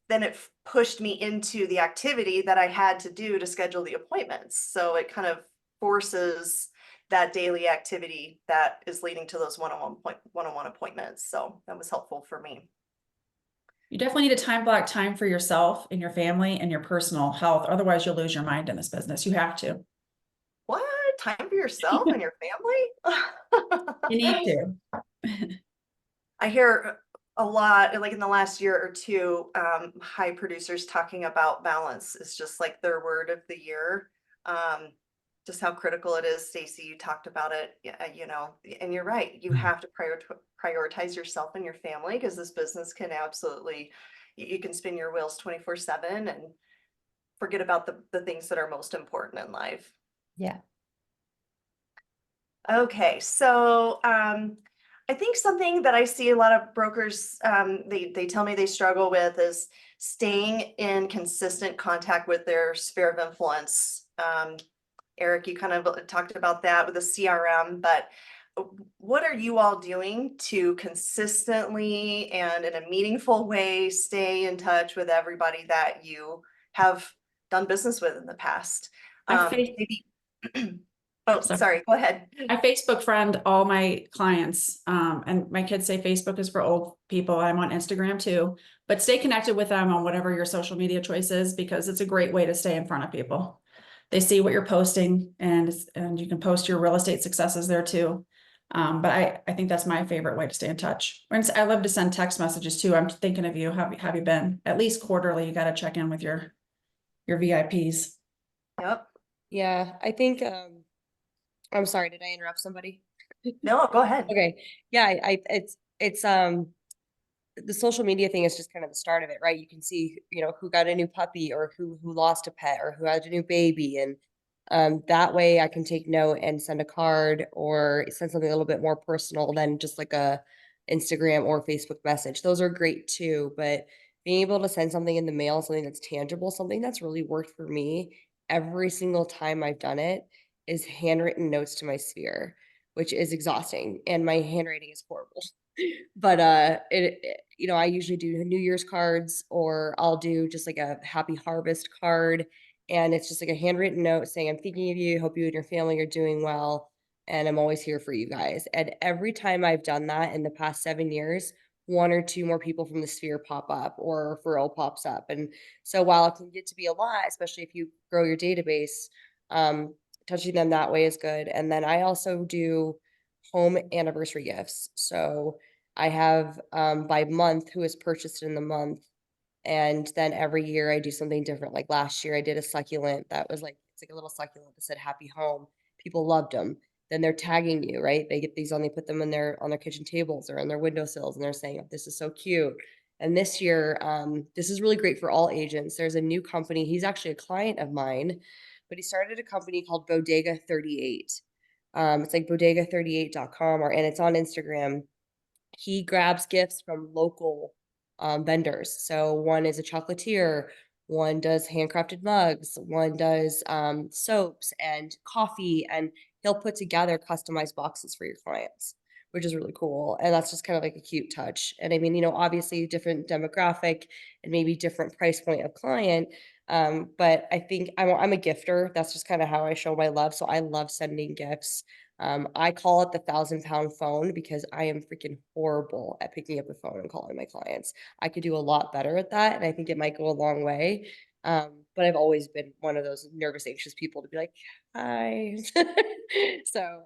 then it pushed me into the activity that I had to do to schedule the appointments. So it kind of forces that daily activity that is leading to those one-on-one appointments. So that was helpful for me. You definitely need a time block time for yourself and your family and your personal health. Otherwise, you'll lose your mind in this business. You have to. What? Time for yourself and your family? You need to. I hear a lot, like in the last year or two, high producers talking about balance is just like their word of the year. Just how critical it is. Stacie, you talked about it, you know, and you're right. You have to prioritize yourself and your family, because this business can absolutely, you can spin your wheels 24/7 and forget about the things that are most important in life. Yeah. Okay, so I think something that I see a lot of brokers, they tell me they struggle with is staying in consistent contact with their sphere of influence. Eric, you kind of talked about that with the CRM, but what are you all doing to consistently and in a meaningful way stay in touch with everybody that you have done business with in the past? Maybe. Oh, sorry, go ahead. I Facebook friend all my clients, and my kids say Facebook is for old people. I'm on Instagram too, but stay connected with them on whatever your social media choice is, because it's a great way to stay in front of people. They see what you're posting, and you can post your real estate successes there too. But I think that's my favorite way to stay in touch. And I love to send text messages too. I'm thinking of you. Have you been? At least quarterly, you got to check in with your VIPs. Yep. Yeah, I think, I'm sorry, did I interrupt somebody? No, go ahead. Okay. Yeah, it's the social media thing is just kind of the start of it, right? You can see, who got a new puppy, or who lost a pet, or who had a new baby. And that way I can take note and send a card or send something a little bit more personal than just like a Instagram or Facebook message. Those are great too, but being able to send something in the mail, something that's tangible, something that's really worked for me every single time I've done it, is handwritten notes to my sphere, which is exhausting, and my handwriting is horrible. But I usually do New Year's cards, or I'll do just like a happy harvest card, and it's just like a handwritten note saying, I'm thinking of you, hope you and your family are doing well, and I'm always here for you guys. And every time I've done that in the past 7 years, 1 or 2 more people from the sphere pop up, or a referral pops up. And so while it can get to be a lot, especially if you grow your database, touching them that way is good. And then I also do home anniversary gifts. So I have by month who has purchased in the month. And then every year I do something different. Like last year I did a succulent that was like, it's like a little succulent that said happy home. People loved them. Then they're tagging you, right? They get these on, they put them on their kitchen tables or on their windowsills, and they're saying, oh, this is so cute. And this year, this is really great for all agents. There's a new company. He's actually a client of mine, but he started a company called Bodega 38. It's like bodega38.com, and it's on Instagram. He grabs gifts from local vendors. So one is a chocolatier, one does handcrafted mugs, one does soaps and coffee, and he'll put together customized boxes for your clients, which is really cool. And that's just kind of like a cute touch. And I mean, obviously different demographic and maybe different price point of client. But I think I'm a gifter. That's just kind of how I show my love. So I love sending gifts. I call it the 1,000-pound phone, because I am freaking horrible at picking up the phone and calling my clients. I could do a lot better at that, and I think it might go a long way. But I've always been one of those nervous, anxious people to be like, hi. So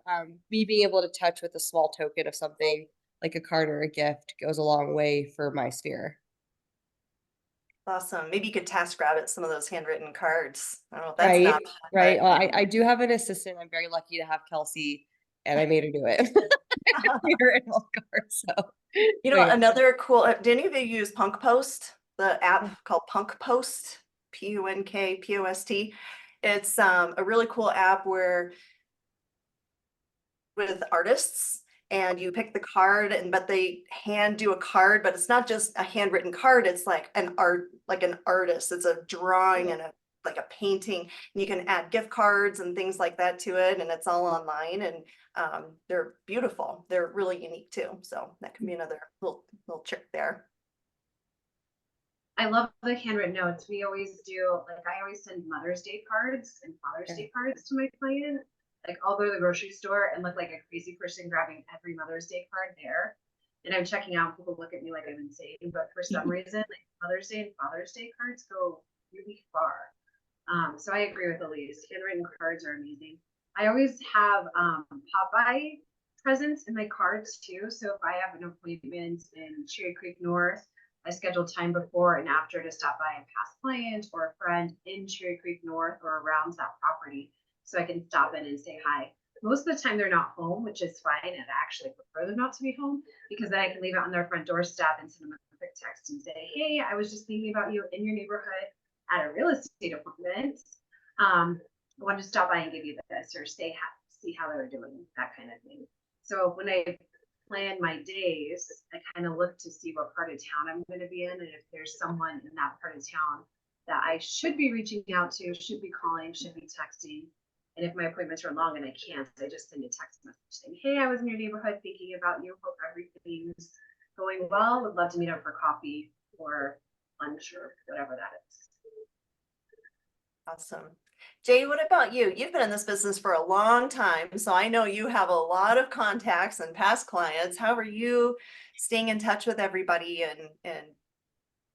me being able to touch with a small token of something like a card or a gift goes a long way for my sphere. Awesome. Maybe you could task rabbit some of those handwritten cards. I don't know if that's Right, not right. Well, I do have an assistant. I'm very lucky to have Kelsey, and I made her do it. Her in all cards, so. Yeah. Another cool, do any of you use Punk Post? The app called Punk Post, PUNKPOST. It's a really cool app with artists, and you pick the card, but they hand do a card, but it's not just a handwritten card. It's like an artist. It's a drawing and like a painting, and you can add gift cards and things like that to it. And it's all online, and they're beautiful. They're really unique too. So that can be another little trick there. I love the handwritten notes. We always do, like, I always send Mother's Day cards and Father's Day cards to my client. Like, I'll go to the grocery store and look like a crazy person grabbing every Mother's Day card there. And I'm checking out, people look at me like I'm insane, but for some reason, like, Mother's Day and Father's Day cards go really far. So I agree with Elise. Handwritten cards are amazing. I always have pop-by presents in my cards too. So if I have an appointment in Cherry Creek North, I schedule time before and after to stop by a past client or a friend in Cherry Creek North or around that property, so I can stop in and say hi. Most of the time they're not home, which is fine, and I actually prefer them not to be home, because then I can leave it on their front doorstep and send them a quick text and say, hey, I was just thinking about you in your neighborhood at a real estate appointment. I wanted to stop by and give you this, or see how they were doing, that kind of thing. So when I plan my days, I kind of look to see what part of town I'm going to be in, and if there's someone in that part of town that I should be reaching out to, should be calling, should be texting, And if my appointments are long and I can't, I just send a text message saying, hey, I was in your neighborhood thinking about you. Hope everything's going well. Would love to meet up for coffee or lunch or whatever that is. Awesome. Jay, what about you? You've been in this business for a long time, so I know you have a lot of contacts and past clients. How are you staying in touch with everybody and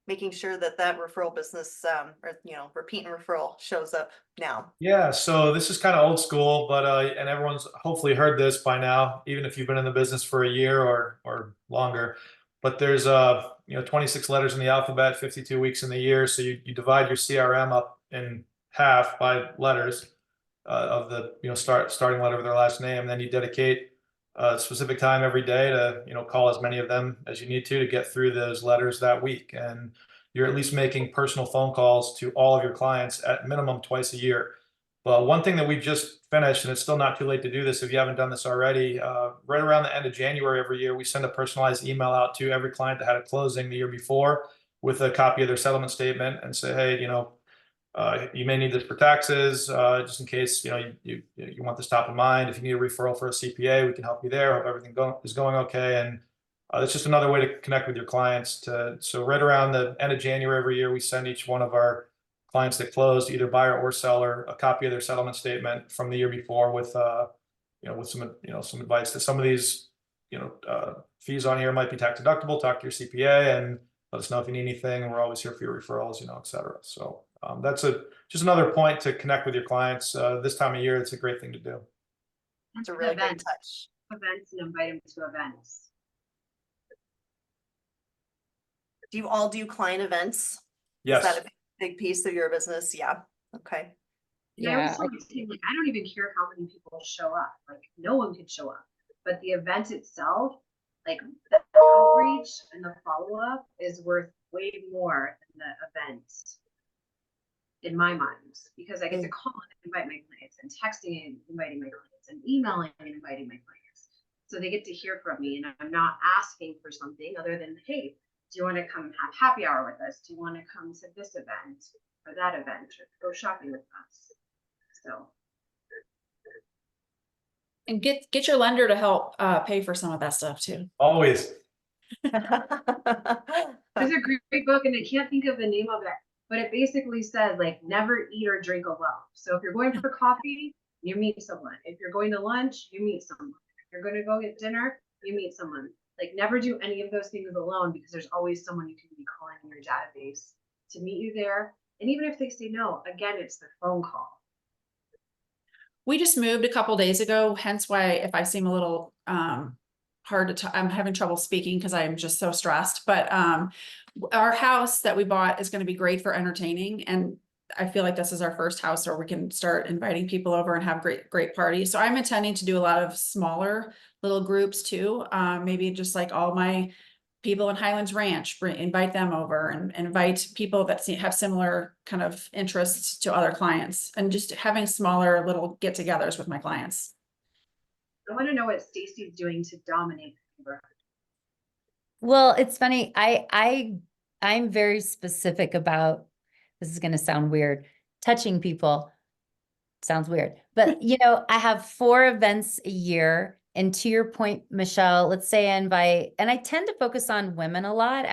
making sure that that referral business, or, you know, repeat and referral shows up now? Yeah, so this is kind of old school, but and everyone's hopefully heard this by now, even if you've been in the business for a year or longer. But there's 26 letters in the alphabet, 52 weeks in the year, so you divide your CRM up in half by letters of the starting letter with their last name, and then you dedicate a specific time every day to call as many of them as you need to get through those letters that week. And you're at least making personal phone calls to all of your clients at minimum twice a year. But one thing that we've just finished, and it's still not too late to do this if you haven't done this already, right around the end of January every year, we send a personalized email out to every client that had a closing the year before with a copy of their settlement statement and say, hey, you may need this for taxes, just in case you want this top of mind. If you need a referral for a CPA, we can help you there. Hope everything is going okay. And it's just another way to connect with your clients. So right around the end of January every year, we send each one of our clients that closed, either buyer or seller, a copy of their settlement statement from the year before with some advice that some of these fees on here might be tax deductible. Talk to your CPA and let us know if you need anything. We're always here for your referrals, et cetera. So that's just another point to connect with your clients. This time of year, it's a great thing to do. It's a really great touch. Events and invite them to events. Do you all do client events? Yes. Is that a big piece of your business? Yeah. Okay. Yeah, I also think, I don't even care how many people show up. Like, no one could show up, but the event itself, like the outreach and the follow-up, is worth way more than the event in my mind, because I get to call and invite my clients, and texting and inviting my clients, and emailing and inviting my clients. So they get to hear from me, and I'm not asking for something other than, hey, do you want to come have happy hour with us? Do you want to come to this event or that event, or go shopping with us? So. And get your lender to help pay for some of that stuff too. Always. There's a great book, and I can't think of the name of it, but it basically says, like, never eat or drink alone. So if you're going for coffee, you meet someone. If you're going to lunch, you meet someone. If you're going to go get dinner, you meet someone. Like, never do any of those things alone, because there's always someone you can be calling in your database to meet you there. And even if they say no, again, it's the phone call. We just moved a couple days ago, hence why if I seem a little hard to I'm having trouble speaking because I'm just so stressed. But our house that we bought is going to be great for entertaining, and I feel like this is our first house where we can start inviting people over and have great parties. So I'm intending to do a lot of smaller little groups too. Maybe just like all my people in Highlands Ranch, invite them over, and invite people that have similar kind of interests to other clients, and just having smaller little get-togethers with my clients. I want to know what Stacie's doing to dominate the neighborhood. Well, it's funny. I'm very specific about, this is going to sound weird, touching people. Sounds weird, but I have 4 events a year. And to your point, Michelle, let's say I invite, and I tend to focus on women a lot. I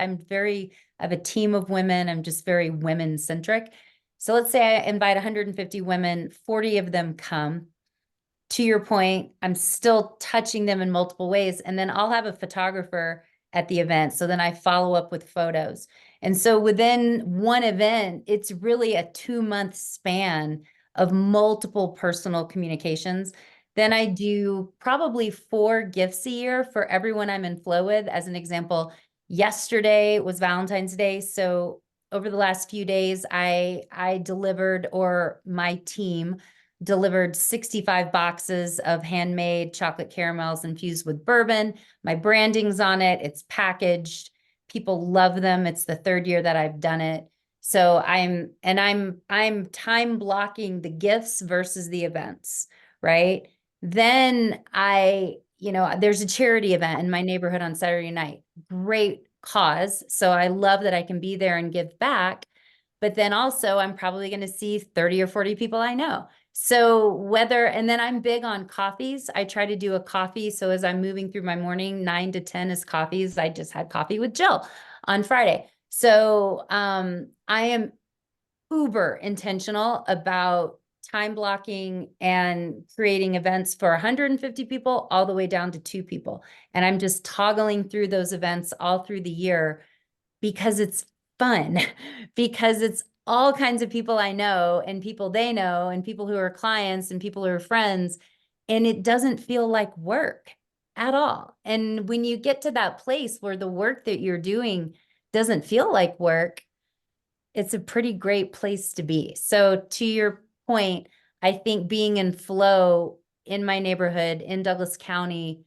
have a team of women. I'm just very women centric. So let's say I invite 150 women, 40 of them come. To your point, I'm still touching them in multiple ways. And then I'll have a photographer at the event. So then I follow up with photos. And so within one event, it's really a 2-month span of multiple personal communications. Then I do probably 4 gifts a year for everyone I'm in flow with. As an example, yesterday was Valentine's Day. So over the last few days, I delivered, or my team delivered 65 boxes of handmade chocolate caramels infused with bourbon. My branding's on it. It's packaged. People love them. It's the 3rd year that I've done it. So I'm time blocking the gifts versus the events, right? Then there's a charity event in my neighborhood on Saturday night. Great cause. So I love that I can be there and give back. But then also I'm probably going to see 30 or 40 people I know. So and then I'm big on coffees. I try to do a coffee. So as I'm moving through my morning, 9 to 10 is coffees. I just had coffee with Jill on Friday. So I am uber intentional about time blocking and creating events for 150 people all the way down to 2 people. And I'm just toggling through those events all through the year because it's fun, because it's all kinds of people I know and people they know and people who are clients and people who are friends. And it doesn't feel like work at all. And when you get to that place where the work that you're doing doesn't feel like work, it's a pretty great place to be. So to your point, I think being in flow in my neighborhood in Douglas County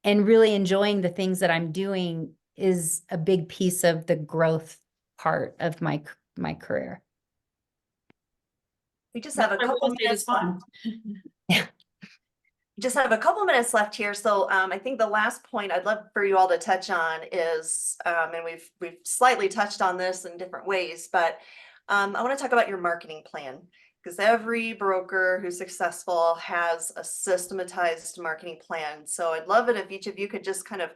and really enjoying the things that I'm doing is a big piece of the growth part of my career. We just have a couple minutes left. Yeah. We just have a couple minutes left here. So I think the last point I'd love for you all to touch on is, and we've slightly touched on this in different ways, but I want to talk about your marketing plan, because every broker who's successful has a systematized marketing plan. So I'd love it if each of you could just kind of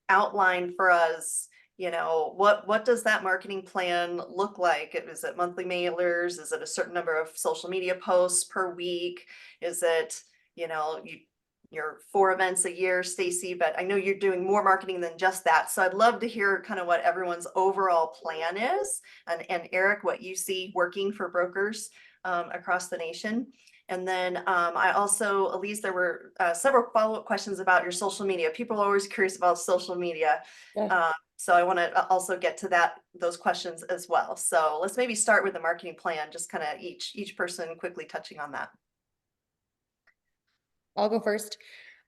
outline for us, you know, what does that marketing plan look like? Is it monthly mailers? Is it a certain number of social media posts per week? Is it, you know, your 4 events a year, Stacie, but I know you're doing more marketing than just that. So I'd love to hear kind of what everyone's overall plan is. And Eric, what you see working for brokers across the nation. And then I also, Elise, there were several follow-up questions about your social media. People are always curious about social media. Yeah. So I want to also get to those questions as well. So let's maybe start with the marketing plan, just kind of each person quickly touching on that. I'll go first.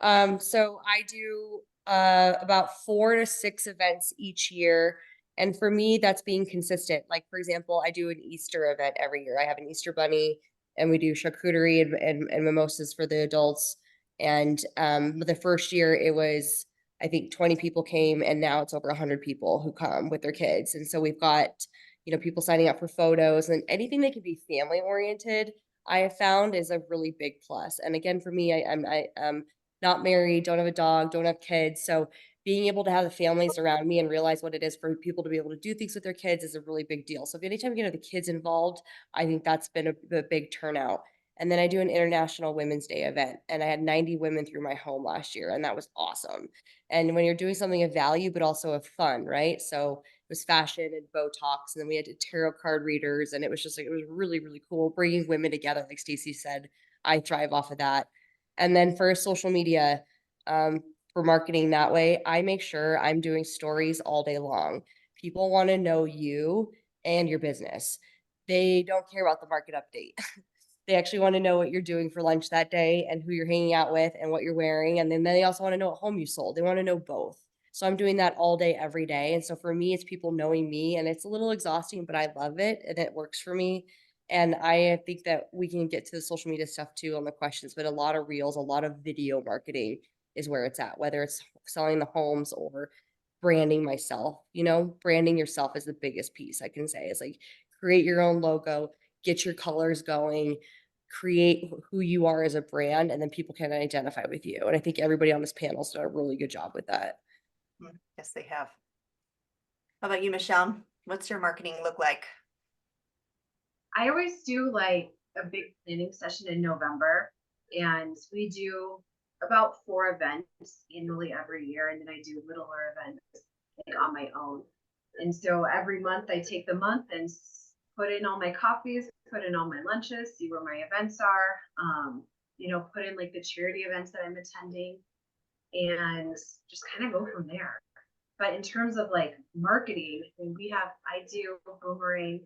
So I do about 4 to 6 events each year. And for me, that's being consistent. Like, for example, I do an Easter event every year. I have an Easter bunny and we do charcuterie and mimosas for the adults. And the first year it was, I think 20 people came, and now it's over 100 people who come with their kids. And so we've got, you know, people signing up for photos and anything that can be family oriented, I have found is a really big plus. And again, for me, I'm not married, don't have a dog, don't have kids. So being able to have the families around me and realize what it is for people to be able to do things with their kids is a really big deal. So if anytime you get the kids involved, I think that's been a big turnout. And then I do an International Women's Day event, and I had 90 women through my home last year, and that was awesome. And when you're doing something of value, but also of fun, right? So it was fashion and Botox, and then we had tarot card readers, and it was just like, it was really, really cool bringing women together. Like Stacie said, I thrive off of that. And then for social media, for marketing that way, I make sure I'm doing stories all day long. People want to know you and your business. They don't care about the market update. They actually want to know what you're doing for lunch that day and who you're hanging out with and what you're wearing. And then they also want to know what home you sold. They want to know both. So I'm doing that all day, every day. And so for me, it's people knowing me, and it's a little exhausting, but I love it and it works for me. And I think that we can get to the social media stuff too on the questions, but a lot of reels, a lot of video marketing is where it's at, whether it's selling the homes or branding myself. You know, branding yourself is the biggest piece I can say. It's like create your own logo, get your colors going, create who you are as a brand, and then people can identify with you. And I think everybody on this panel has done a really good job with that. Yes, they have. How about you, Michele? What's your marketing look like? I always do like a big planning session in November, and we do about 4 events annually every year, and then I do littler events like on my own. And so every month I take the month and put in all my coffees, put in all my lunches, see where my events are, you know, put in like the charity events that I'm attending, and just kind of go from there. But in terms of like marketing, I do Boomerang.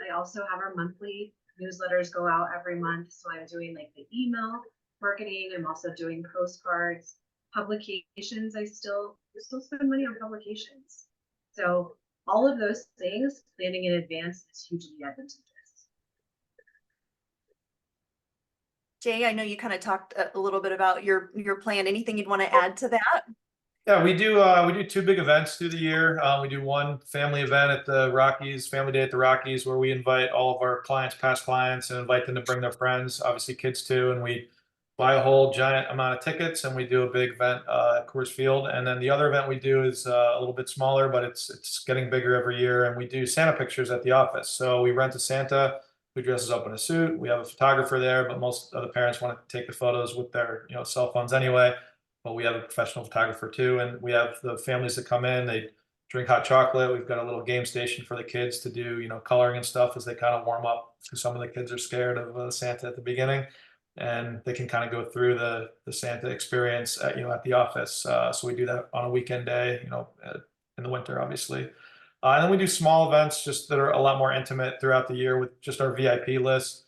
I also have our monthly newsletters go out every month. So I'm doing like the email marketing. I'm also doing postcards, publications. I still spend money on publications. So all of those things, planning in advance is hugely advantageous. Jay, I know you kind of talked a little bit about your plan. Anything you'd want to add to that? Yeah, we do 2 big events through the year. We do one family event at the Rockies, Family Day at the Rockies, where we invite all of our clients, past clients, and invite them to bring their friends, obviously kids too, and we buy a whole giant amount of tickets and we do a big event at Coors Field. And then the other event we do is a little bit smaller, but it's getting bigger every year, and we do Santa pictures at the office. So we rent a Santa who dresses up in a suit. We have a photographer there, but most of the parents want to take the photos with their cell phones anyway. But we have a professional photographer too, and we have the families that come in. They drink hot chocolate. We've got a little game station for the kids to do, coloring and stuff as they kind of warm up. Because some of the kids are scared of Santa at the beginning, and they can kind of go through the Santa experience at the office. So we do that on a weekend day, in the winter, obviously. And then we do small events just that are a lot more intimate throughout the year with just our VIP list.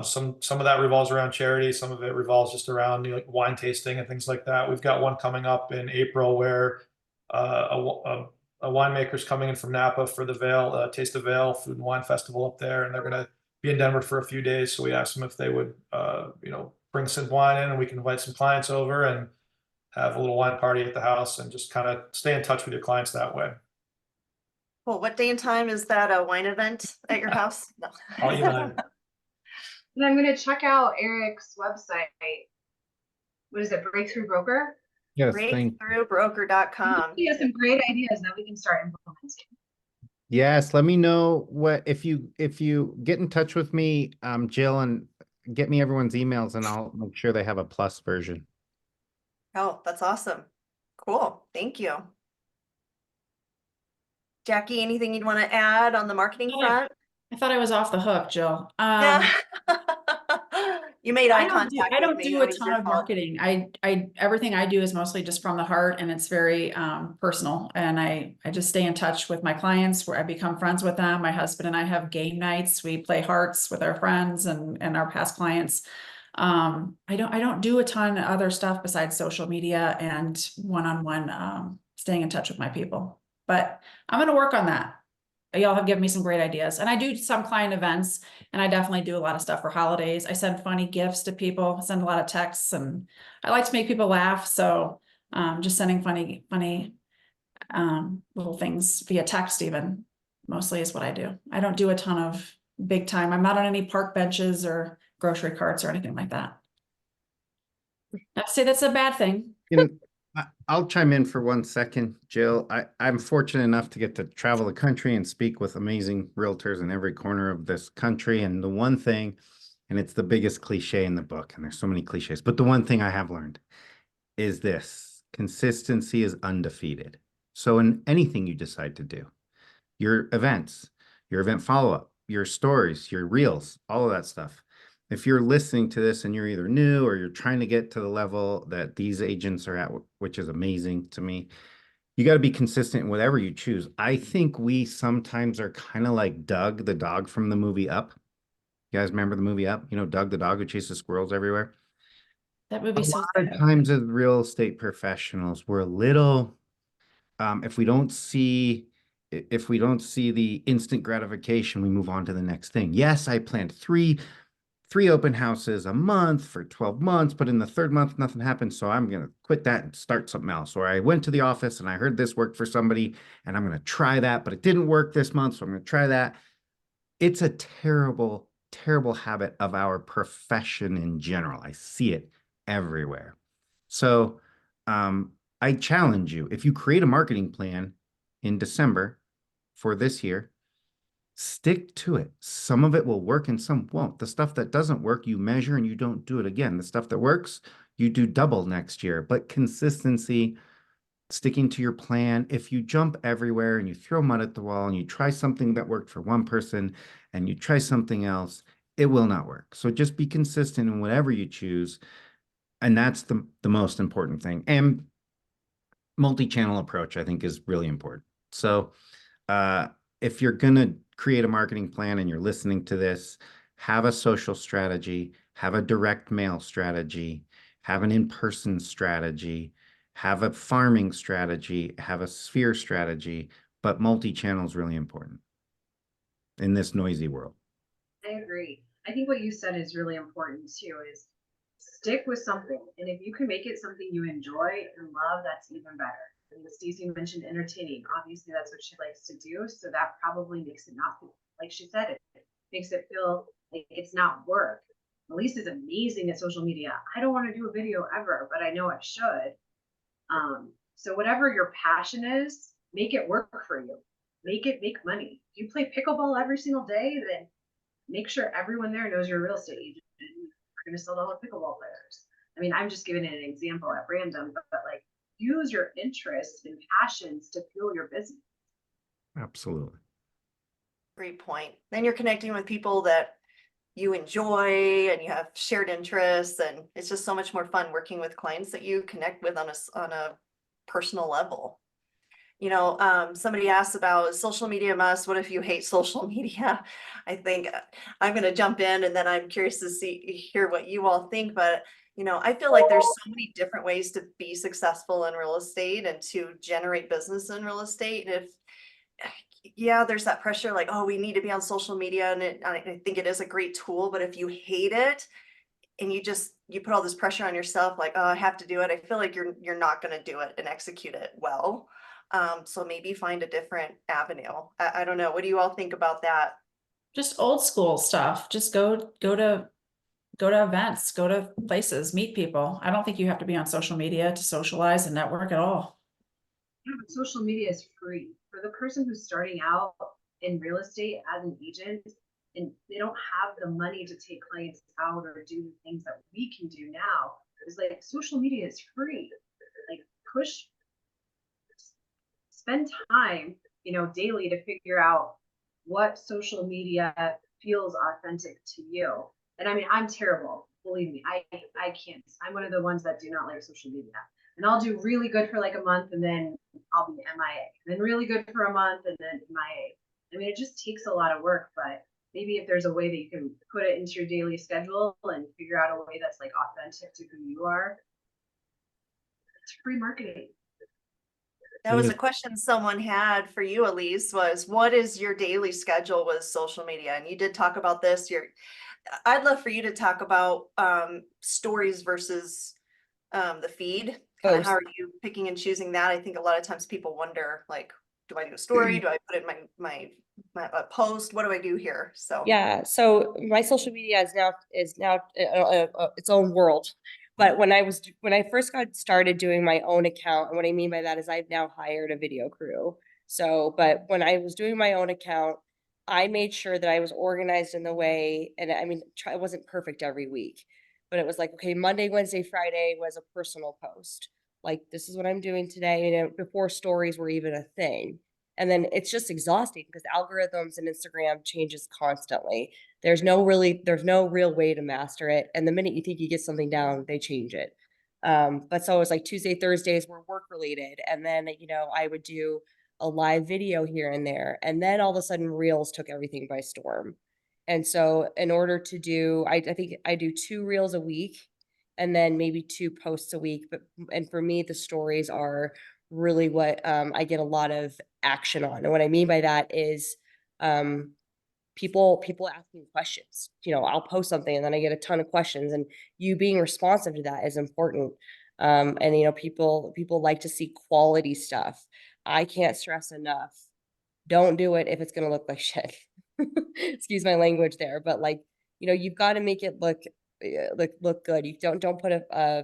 Some of that revolves around charity. Some of it revolves just around like wine tasting and things like that. We've got one coming up in April where a winemaker's coming in from Napa for the Vail Taste of Vail Food and Wine Festival up there, and they're going to be in Denver for a few days. So we asked them if they would bring some wine in, and we can invite some clients over and have a little wine party at the house and just kind of stay in touch with your clients that way. Well, what day and time is that a wine event at your house? No. I'll email you. And I'm gonna check out Eric's website. What is it, Breakthrough Broker? Yes, thank Breakthroughbroker.com. He has some great ideas that we can start implementing. Yes, let me know what if you get in touch with me, Jill, and get me everyone's emails, and I'll make sure they have a plus version. Oh, that's awesome. Cool. Thank you. Jackie, anything you'd want to add on the marketing Yeah. front? I thought I was off the hook, Jill. Yeah. You made eye I contact don't with me. do That a was ton your of fault. marketing. I everything I do is mostly just from the heart, and it's very personal. And I just stay in touch with my clients, where I become friends with them. My husband and I have game nights. We play hearts with our friends and our past clients. I don't do a ton of other stuff besides social media and one-on-one staying in touch with my people. But I'm gonna work on that. Y'all have given me some great ideas, and I do some client events, and I definitely do a lot of stuff for holidays. I send funny gifts to people, send a lot of texts, and I like to make people laugh. So just sending funny little things via text even mostly is what I do. I don't do a ton of big time. I'm not on any park benches or grocery carts or anything like that. Not to say that's a bad thing. I'll chime in for 1 second, Jill. I'm fortunate enough to get to travel the country and speak with amazing realtors in every corner of this country. And the one thing, and it's the biggest cliche in the book, and there's so many cliches, but the one thing I have learned is this: consistency is undefeated. So in anything you decide to do, your events, your event follow-up, your stories, your reels, all of that stuff. If you're listening to this and you're either new or you're trying to get to the level that these agents are at, which is amazing to me, you got to be consistent in whatever you choose. I think we sometimes are kind of like Doug, the dog from the movie Up. You guys remember the movie Up? Doug, the dog who chases squirrels everywhere. That movie A so lot sad. of times as real estate professionals, we're a little, if we don't see the instant gratification, we move on to the next thing. Yes, I planned three open houses a month for 12 months, but in the third month, nothing happened. So I'm going to quit that and start something else. Or I went to the office and I heard this worked for somebody and I'm going to try that, but it didn't work this month. So I'm going to try that. It's a terrible, terrible habit of our profession in general. I see it everywhere. So I challenge you, if you create a marketing plan in December for this year, stick to it. Some of it will work and some won't. The stuff that doesn't work, you measure and you don't do it again. The stuff that works, you do double next year. But consistency, sticking to your plan. If you jump everywhere and you throw mud at the wall and you try something that worked for one person and you try something else, it will not work. So just be consistent in whatever you choose. And that's the most important thing. And multi-channel approach, I think, is really important. So if you're going to create a marketing plan and you're listening to this, have a social strategy, have a direct mail strategy, have an in-person strategy, have a farming strategy, have a sphere strategy, but multi-channel is really important in this noisy world. I agree. I think what you said is really important too, is stick with something. And if you can make it something you enjoy and love, that's even better. I mean, Stacie mentioned entertaining. Obviously, that's what she likes to do. So that probably makes it not, like she said, it makes it feel like it's not work. Elise is amazing at social media. I don't want to do a video ever, but I know I should. So whatever your passion is, make it work for you. Make it make money. If you play pickleball every single day, then make sure everyone there knows you're a real estate agent and you're going to sell to all the pickleball players. I mean, I'm just giving it an example at random, but like use your interests and passions to fuel your business. Absolutely. Great point. Then you're connecting with people that you enjoy and you have shared interests, and it's just so much more fun working with clients that you connect with on a personal level. You know, somebody asked about social media must. What if you hate social media? I think I'm going to jump in, and then I'm curious to hear what you all think. But you know, I feel like there's so many different ways to be successful in real estate and to generate business in real estate. And if yeah, there's that pressure like, oh, we need to be on social media, and I think it is a great tool. But if you hate it and you put all this pressure on yourself, like, oh, I have to do it, I feel like you're not going to do it and execute it well. So maybe find a different avenue. I don't know. What do you all think about that? Just old school stuff. Just go to events, go to places, meet people. I don't think you have to be on social media to socialize and network at all. Yeah, but social media is free for the person who's starting out in real estate as an agent, and they don't have the money to take clients out or do the things that we can do now. It's like social media is free. Like spend time, you know, daily to figure out what social media feels authentic to you. And I mean, I'm terrible. Believe me, I can't. I'm one of the ones that do not like social media. And I'll do really good for like a month, and then I'll be MIA. And then really good for a month, and then MIA. I mean, it just takes a lot of work, but maybe if there's a way that you can put it into your daily schedule and figure out a way that's like authentic to who you are, it's free marketing. That was a question someone had for you, Elise, was what is your daily schedule with social media? And you did talk about this. I'd love for you to talk about stories versus the feed. Kind of how are you picking and choosing that? I think a lot of times people wonder, like, do I do a story? Do I put it in my post? What do I do here? So yeah, so my social media is now its own world. But when I first got started doing my own account, and what I mean by that is I've now hired a video crew. So, but when I was doing my own account, I made sure that I was organized in the way, and I mean, it wasn't perfect every week, but it was like, okay, Monday, Wednesday, Friday was a personal post. Like, this is what I'm doing today, you know, before stories were even a thing. And then it's just exhausting because algorithms and Instagram changes constantly. There's no real way to master it. And the minute you think you get something down, they change it. But so it was like Tuesday, Thursdays were work related. And then, you know, I would do a live video here and there. And then all of a sudden Reels took everything by storm. And so in order to do, I think I do 2 Reels a week and then maybe 2 posts a week. And for me, the stories are really what I get a lot of action on. And what I mean by that is people asking questions. You know, I'll post something and then I get a ton of questions, and you being responsive to that is important. And you know, people like to see quality stuff. I can't stress enough. Don't do it if it's going to look like shit. Excuse my language there, but like, you know, you've got to make it look good. You don't put oh,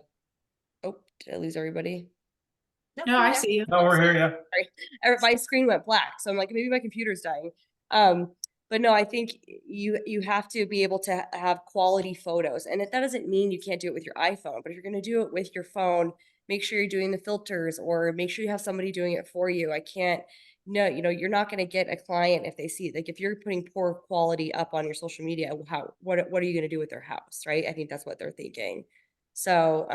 did I lose everybody? No, I see you. No, we're here, yeah. Sorry. My screen went black, so I'm like, maybe my computer's dying. But no, I think you have to be able to have quality photos, and that doesn't mean you can't do it with your iPhone. But if you're going to do it with your phone, make sure you're doing the filters, or make sure you have somebody doing it for you. No, you know, you're not going to get a client if they see it. Like, if you're putting poor quality up on your social media, what are you going to do with their house, right? I think that's what they're thinking. So,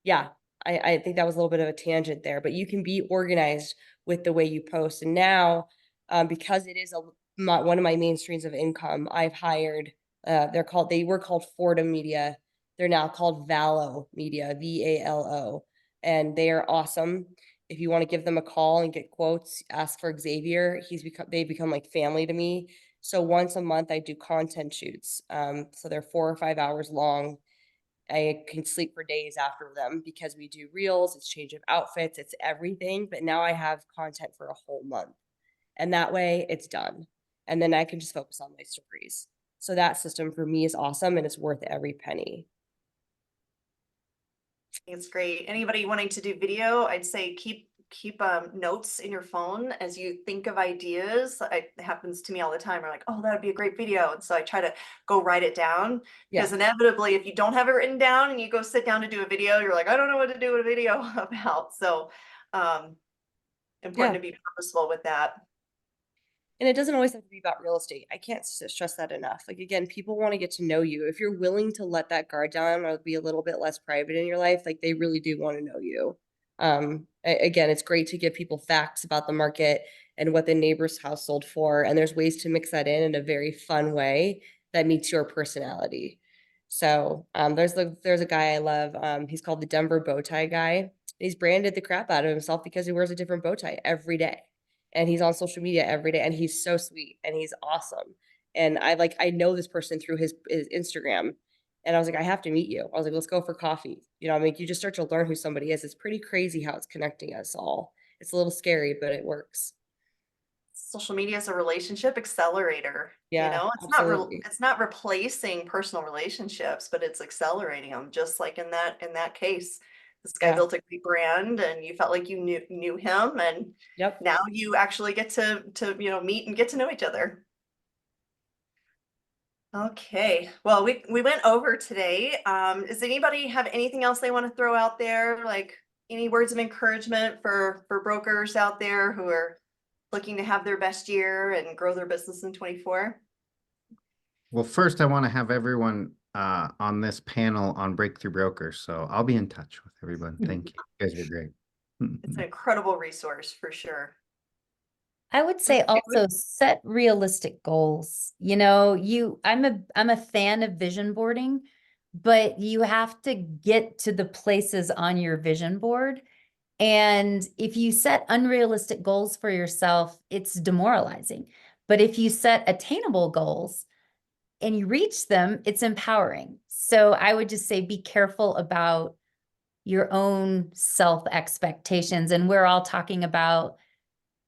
yeah. I think that was a little bit of a tangent there, but you can be organized with the way you post. And now, because it is one of my main streams of income, I've hired, they were called Fordham Media. They're now called Valo Media, VALO, and they are awesome. If you want to give them a call and get quotes, ask for Xavier. They become like family to me. So once a month I do content shoots. So they're 4 or 5 hours long. I can sleep for days after them because we do reels, it's change of outfits, it's everything. But now I have content for a whole month. And that way it's done. And then I can just focus on my stories. So that system for me is awesome and it's worth every penny. It's great. Anybody wanting to do video, I'd say keep notes in your phone as you think of ideas. It happens to me all the time. I'm like, oh, that would be a great video. And so I try to go write it down, because inevitably if you don't have it written down and you go sit down to do a video, you're like, I don't know what to do a video about. So important to be purposeful with that. And it doesn't always have to be about real estate. I can't stress that enough. Like, again, people want to get to know you. If you're willing to let that guard down or be a little bit less private in your life, like they really do want to know you. Again, it's great to give people facts about the market and what the neighbor's house sold for. And there's ways to mix that in a very fun way that meets your personality. So there's a guy I love. He's called the Denver Bow Tie Guy. He's branded the crap out of himself because he wears a different bow tie every day. And he's on social media every day, and he's so sweet and he's awesome. And I know this person through his Instagram. And I was like, I have to meet you. I was like, let's go for coffee. You know, I mean, you just start to learn who somebody is. It's pretty crazy how it's connecting us all. It's a little scary, but it works. Social media is a relationship accelerator. Yeah, you know, it's not replacing personal relationships, but it's accelerating them. Just like in that case, this guy built a great brand, and you felt like you knew him, and now you actually get to meet and get to know each other. Okay, well, we went over today. Does anybody have anything else they want to throw out there? Like any words of encouragement for brokers out there who are looking to have their best year and grow their business in 24? Well, first I want to have everyone on this panel on Breakthrough Brokers. So I'll be in touch with everyone. Thank you. You guys are great. It's an incredible resource for sure. I would say also set realistic goals. You know, I'm a fan of vision boarding, but you have to get to the places on your vision board. And if you set unrealistic goals for yourself, it's demoralizing. But if you set attainable goals and you reach them, it's empowering. So I would just say, be careful about your own self expectations. And we're all talking about,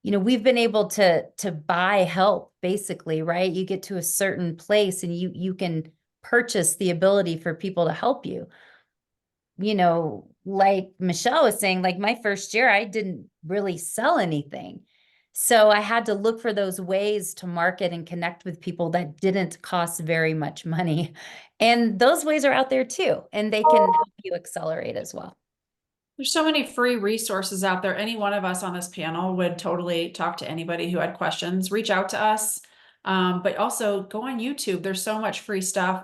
you know, we've been able to buy help basically, right? You get to a certain place and you can purchase the ability for people to help you. You know, like Michele was saying, like my first year, I didn't really sell anything. So I had to look for those ways to market and connect with people that didn't cost very much money. And those ways are out there too, and they can help you accelerate as well. There's so many free resources out there. Any one of us on this panel would totally talk to anybody who had questions. Reach out to us, but also go on YouTube. There's so much free stuff.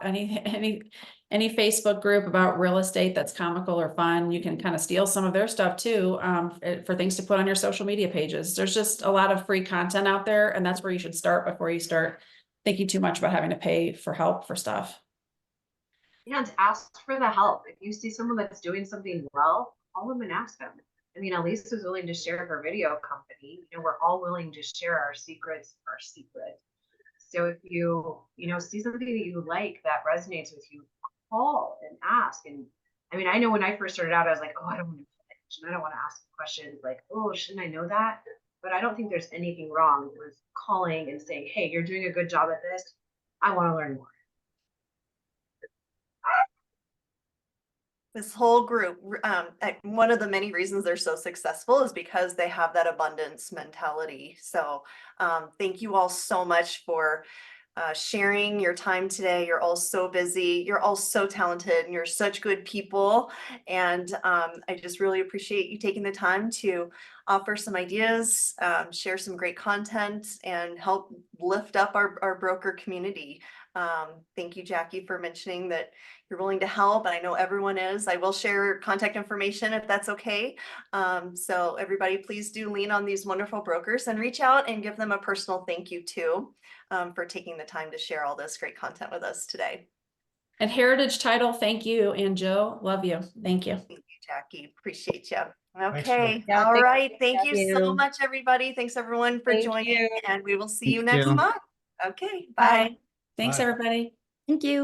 Any Facebook group about real estate that's comical or fun, you can kind of steal some of their stuff too, for things to put on your social media pages. There's just a lot of free content out there, and that's where you should start before you start thinking too much about having to pay for help for stuff. And ask for the help. If you see someone that's doing something well, call them and ask them. I mean, Elise was willing to share her video company. You know, we're all willing to share our secrets. So if you see something that you like that resonates with you, call and ask. And I mean, I know when I first started out, I was like, oh, I don't want to pitch and I don't want to ask questions like, oh, shouldn't I know that? But I don't think there's anything wrong with calling and saying, hey, you're doing a good job at this. I want to learn more. This whole group, one of the many reasons they're so successful is because they have that abundance mentality. So thank you all so much for sharing your time today. You're all so busy. You're all so talented, and you're such good people. And I just really appreciate you taking the time to offer some ideas, share some great content, and help lift up our broker community. Thank you, Jackie, for mentioning that you're willing to help. And I know everyone is. I will share contact information if that's okay. So everybody, please do lean on these wonderful brokers and reach out and give them a personal thank you too, for taking the time to share all this great content with us today. And Heritage Title, thank you. And Joe, love you. Thank you. Thank you, Jackie. Appreciate you. Thanks, Okay. Joe. All Yeah, right. Thank thank you so you. much, everybody. Thanks everyone for Thank joining, you. and we will see you Thank next you. month. Okay. Bye. Bye. Thanks, Bye. everybody. Thank you.